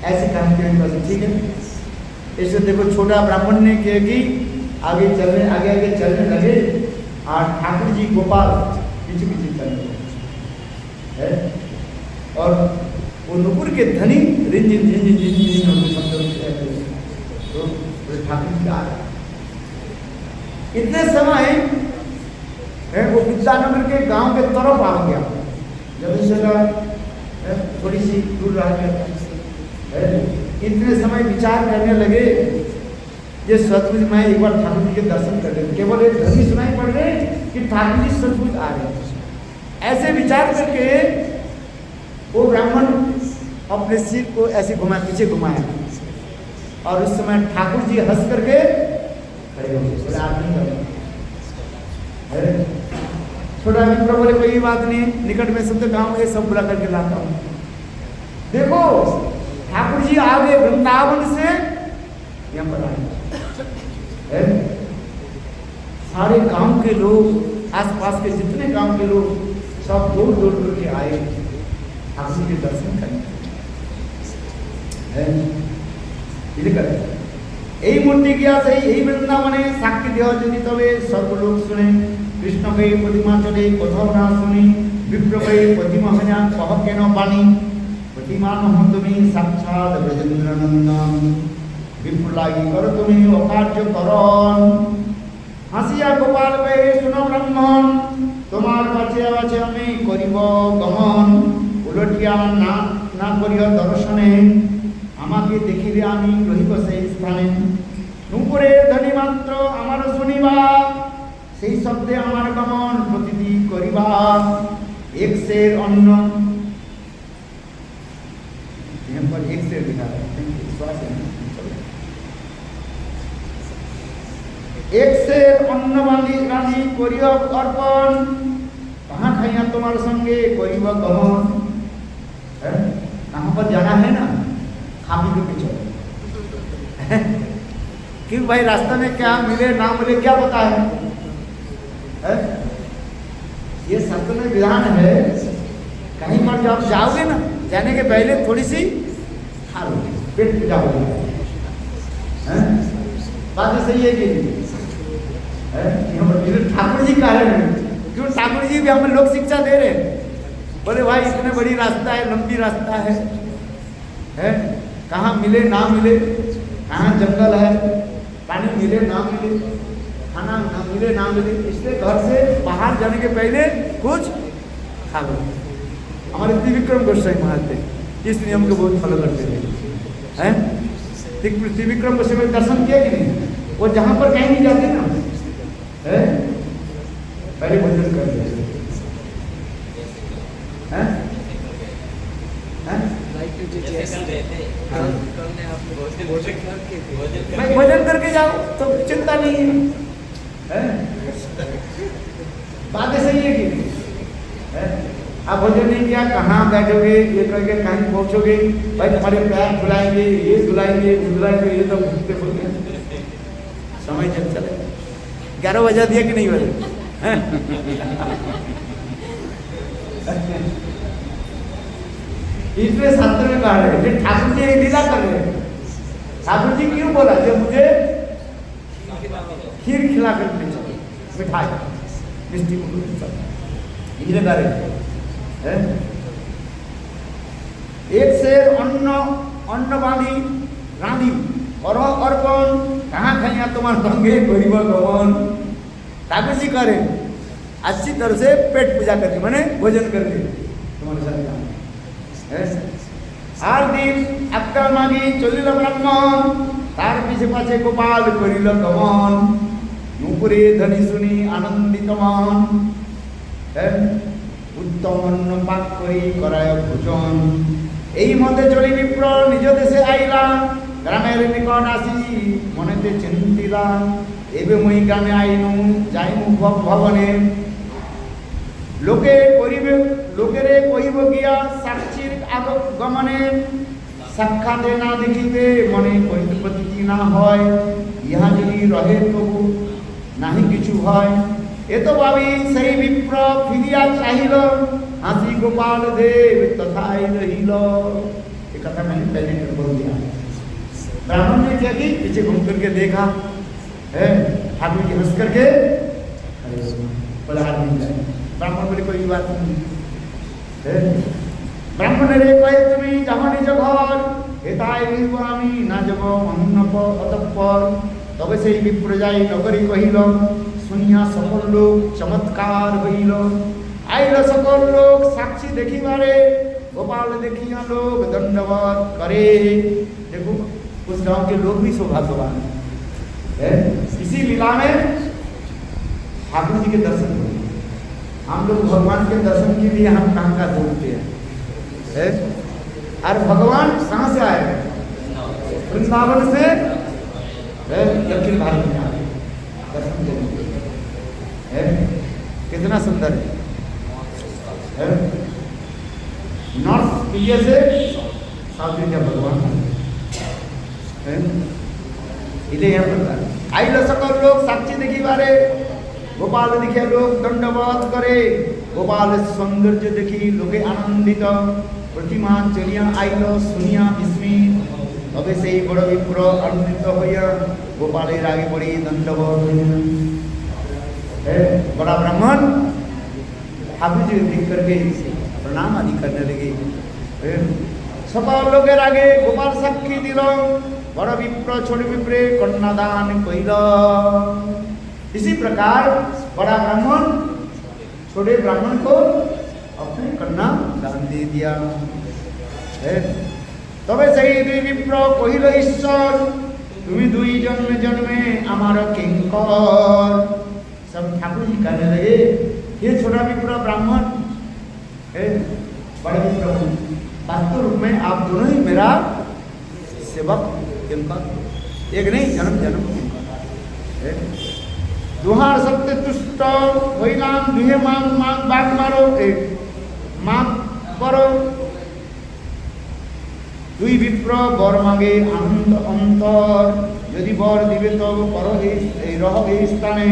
ऐसे काम के ठीक है। इससे देखो छोटा ब्राह्मण ने किया कि आगे चलने लगे और ठाकुर जी गोपाल पीछे पीछे चलने लगे और वो नुपुर के धनी रिंझिन झिंझिन झिंझिन तो ठाकुर जी आ रहे। इतने समय वो विद्यानगर के गांव के तरफ आ गया, जब इस जगह थोड़ी सी दूर रह गया। इतने समय विचार करने लगे ये सचमुच मैं एक बार ठाकुर जी के दर्शन कर ले, केवल एक ध्वनि सुनाई पड़ रही कि ठाकुर जी सचमुच आ रहे। ऐसे विचार करके वो ब्राह्मण अपने सिर को ऐसे घुमाया, पीछे घुमाया और उस समय ठाकुर जी हंस करके खड़े हो गए। आदमी छोटा मित्र बोले कोई बात नहीं, निकट में सब तो गाँव है, सब बुला करके लाता हूँ। देखो ठाकुर जी आगे वृंदावन से यहाँ पर आए, सारे गांव के लोग, आसपास के जितने गांव के लोग सब दूर दूर करके आए ठाकुर जी के दर्शन करने। এই মূর্তি গিয়া সেই এই বৃন্দাবনে সাক্ষী দেহ যদি তবে সর্বলোক শুনে কৃষ্ণকে প্রতিমা চলে কোথাও না শুনি বিপ্রকে প্রতিমা হইয়া কহ কেন বাণী প্রতিমা নহ তুমি সাক্ষাৎ ব্রজেন্দ্র নন্দন বিপ্রলাগি কর তুমি অকার্যকরণ হাসিয়া গোপাল বে শুনো ব্রাহ্মণ তোমার কাছে আছে আমি করিব গমন উলটিয়া না না করিও দর্শনে আমাকে দেখিলে আমি রহিব সেই স্থানে নুপুরে ধ্বনি মাত্র আমার শুনিবা সেই শব্দে আমার গমন প্রতিটি করিবা এক সের অন্ন यहाँ पर एक से लिखा है विश्वास है एक से अन्न वाली रानी करियो अर्पण कहाँ खाइया तुम्हारे संगे करियो गमन कहाँ पर जाना है ना खा पी के पीछे क्यों भाई रास्ते में क्या मिले ना मिले क्या पता है? ये संत में विधान है कहीं पर जब आप जाओगे ना जाने के पहले थोड़ी सी खा लो पेट पूजा हो बात सही है कि ठाकुर जी कह रहे हैं क्यों ठाकुर जी भी हमें लोक शिक्षा दे रहे हैं बोले भाई इतने बड़ी रास्ता है लंबी रास्ता है कहाँ मिले ना मिले कहाँ जंगल है पानी मिले ना मिले खाना ना मिले ना मिले इसलिए घर से बाहर जाने के पहले कुछ खा लो। हमारे त्रिविक्रम गोस्वामी महाराज थे इस नियम को बहुत फॉलो करते थे हैं त्रिविक्रम गोस्वामी दर्शन किया कि नहीं वो जहाँ पर कहीं नहीं जाते ना है पहले भोजन करते हैं भोजन करके जाओ तो चिंता नहीं है बात सही है कि आप भोजन नहीं किया कहाँ बैठोगे ये करके कहीं पहुँचोगे भाई तुम्हारे पैर धुलाएंगे ये धुलाएंगे ये तो घूमते बोलते समय चल चले 11 बजा दिया कि नहीं बजे इसलिए शास्त्र में कहा है ठाकुर जी लीला कर रहे हैं ठाकुर जी क्यों बोला जब मुझे खीर खिला कर मिठाई मिष्टी इसलिए कह रहे एक से अन्न वाली रानी और अर्पण कहाँ खाइया तुम्हारे संगे गरीब गवन ठाकुर जी करे अच्छी तरह से पेट पूजा करके मैंने भोजन करके तुम्हारे साथ আর দিন আক্কাল মাগি চলিল ব্রাহ্মণ তার পিছে পাছে গোপাল করিল গমন নুপুরে ধ্বনি শুনি আনন্দিত মন উত্তম অন্ন পাক করি করায় ভোজন এই মতে চলি বিপ্র নিজ দেশে আইলা গ্রামের নিকট আসি মনেতে চিন্তিলা এবে মই গ্রামে আইনু যাইমু ভবনে লোকেরে কহিব গিয়া সাক্ষীর আগমনে সাক্ষাতে না দেখিতে মনে প্রতীতি না হয় ইহা যদি রহে তবু নাহি কিছু হয় এত ভাবি সেই বিপ্র ফিরিয়া চাহিল হাসি गोपाल देव तथाई रहिल ये कथा मैंने पहले बोल दिया ब्राह्मण ने क्या की पीछे घूम करके देखा है ठाकुर जी हंस करके पलहार मिल जाए ब्राह्मण बोले कोई बात नहीं ब्राह्मण रे कहे तुम्हें जहाँ निज घर हेताय रहिब आमी ना जब अन्न अतঃपर तबे से विप्र जाई नगरी कहिल सुनिया सकल लोक चमत्कार हईल आइल सकल लोक साक्षी देखिबारे गोपाल देखिया लोग दंडवत करे। देखो उस गांव के लोग भी सौभाग्यवान है इसी लीला में ठाकुर जी के दर्शन हुए। हम लोग भगवान के दर्शन के लिए हम कहाँ का ढूंढते हैं और भगवान कहाँ से आए वृंदावन से दक्षिण भारत में आए दर्शन देने के लिए कितना सुंदर है नॉर्थ इंडिया से साउथ इंडिया भगवान इले यहाँ पर आइल सकल लोग साक्षी देखी बारे गोपाल देखिया लोग दंडवत करे गोपाल सौंदर्य देखी लोके आनंदित प्रतिमा चलिया आइल सुनिया विस्मित তবে সেই বড় বিপ্র আনন্দিত হইয়া গোপালের আগে পড়ি দণ্ডবোধ बड़ा ब्राह्मण ठाकुर जी देख करके प्रणाम आदि करने लगे। সকল লোকের আগে গোপাল সাক্ষী দিল, বড় विप्र छोटे विप्रे कन्यादान कइल। इसी प्रकार बड़ा ब्राह्मण छोटे ब्राह्मण को अपने कन्या दान दे दिया। তবে সেই দুই বিপ্র কহিল, ঈশ্বর তুমি দুই জন্মে জন্মে আমার কিঙ্কর। सब ठाकुर जी कहने लगे, ये छोटा विप्र ब्राह्मण बड़े विप्र वास्तव रूप में आप दोनों ही मेरा सेवक किंकर, एक नहीं जन्म जन्म किंकर। दुहार सत्य तुष्ट होइलाम दुहे मांग मांग बाग मारो मांग करो। দুই বিপ্র বর মাগে আনন্দ অন্তর, যদি বর দিবে তব কর এই রহ এই স্থানে,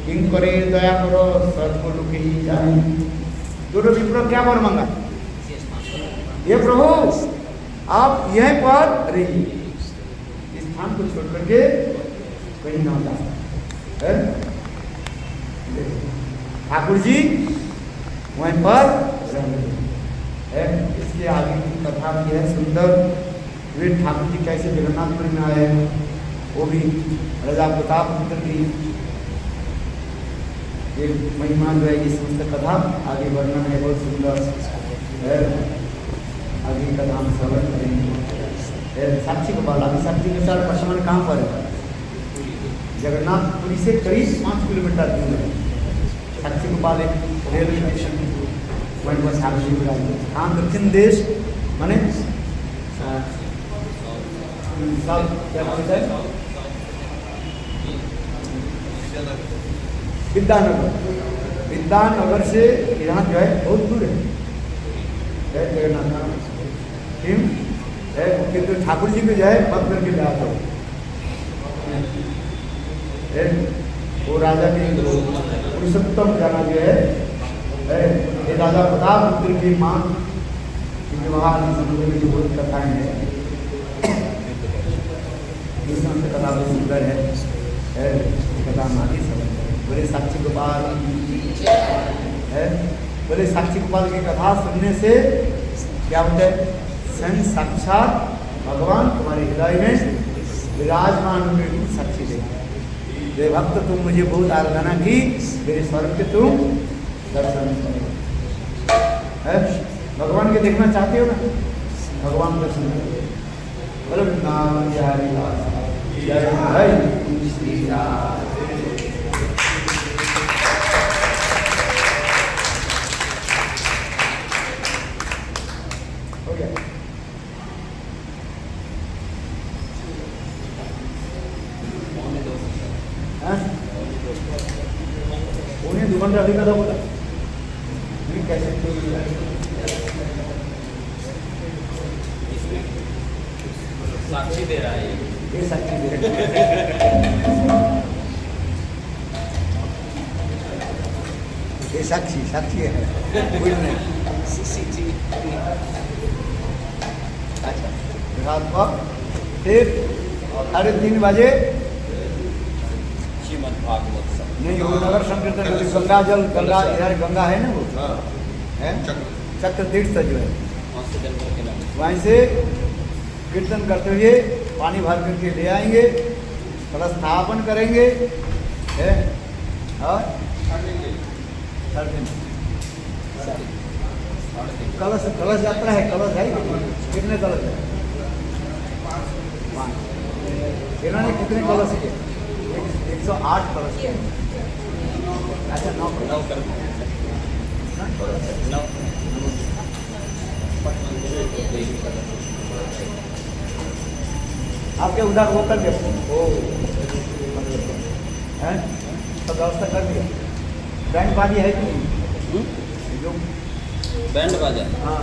किंकरे दया करो सर्वलोक ही जाए। दोनों विप्र क्या वर मांगा, ये प्रभु आप यहीं पर रहिए, इस स्थान को छोड़ करके कहीं ना जाए। ठाकुर जी वहीं पर रहे। इसके आगे की कथा भी है सुंदर। वे ठाकुर जी कैसे जगन्नाथपुरी में आए, वो भी राजा प्रताप पुत्र की ये महिमा जो है, ये समस्त कथा आगे वर्णन है, बहुत सुंदर है। आगे कथा हम श्रवण करेंगे। साक्षी गोपाल, अभी साक्षी गोपाल प्रशमन कहाँ पर है? जगन्नाथपुरी से करीब 5 किलोमीटर दूर है साक्षी गोपाल, एक रेलवे स्टेशन वहीं पर साक्षी गोपाल। हाँ, दक्षिण देश माने साउथ क्या बोलते हैं, विद्यानगर। विद्यानगर से यहाँ जो है बहुत दूर है जगन्नाथ। किंतु ठाकुर जी को जो है पद करके ले आता हूँ। वो राजा के पुरुषोत्तम जाना जो है ये राजा प्रताप पुत्र की माँ की विवाह समुद्र में जो बहुत कथाएं हैं, कथा बहुत सुंदर है। कथा मानी समझ बोले साक्षी गोपाल है, बोले साक्षी गोपाल की कथा सुनने से क्या होता है, स्वयं साक्षात भगवान तुम्हारे हृदय में विराजमान होकर साक्षी दे। जय भक्त तुम मुझे बहुत आराधना की, मेरे स्वर्ग के तुम दर्शन है। भगवान के देखना चाहते हो ना, भगवान दर्शन करो। बोलो नाम हरि जय हरि श्री राम। उन्हें दुकान अभी कथा बोला कैसे साक्षी दे रहा है, ये साक्षी दे रहा है। ये साक्षी साक्षी है, कुछ नहीं। अच्छा, रात को फिर 3:30 बजे श्रीमद् भागवत नहीं वो नगर संकीर्तन, गंगा जल, गंगा इधर गंगा है ना, वो है चक्र तीर्थ जो है, वहीं से कीर्तन करते हुए पानी भर करके ले आएंगे, थोड़ा स्थापन करेंगे है। और कलश कलश यात्रा है, कलश है कितने कलश है? 5। इन्होंने कितने कलश किए? 108 कलश। अच्छा 9 कर आपके उधर वो कर दिया, वो है सब व्यवस्था कर दिया। बैंड बाजी है कि नहीं? जो बैंड बाजा, हाँ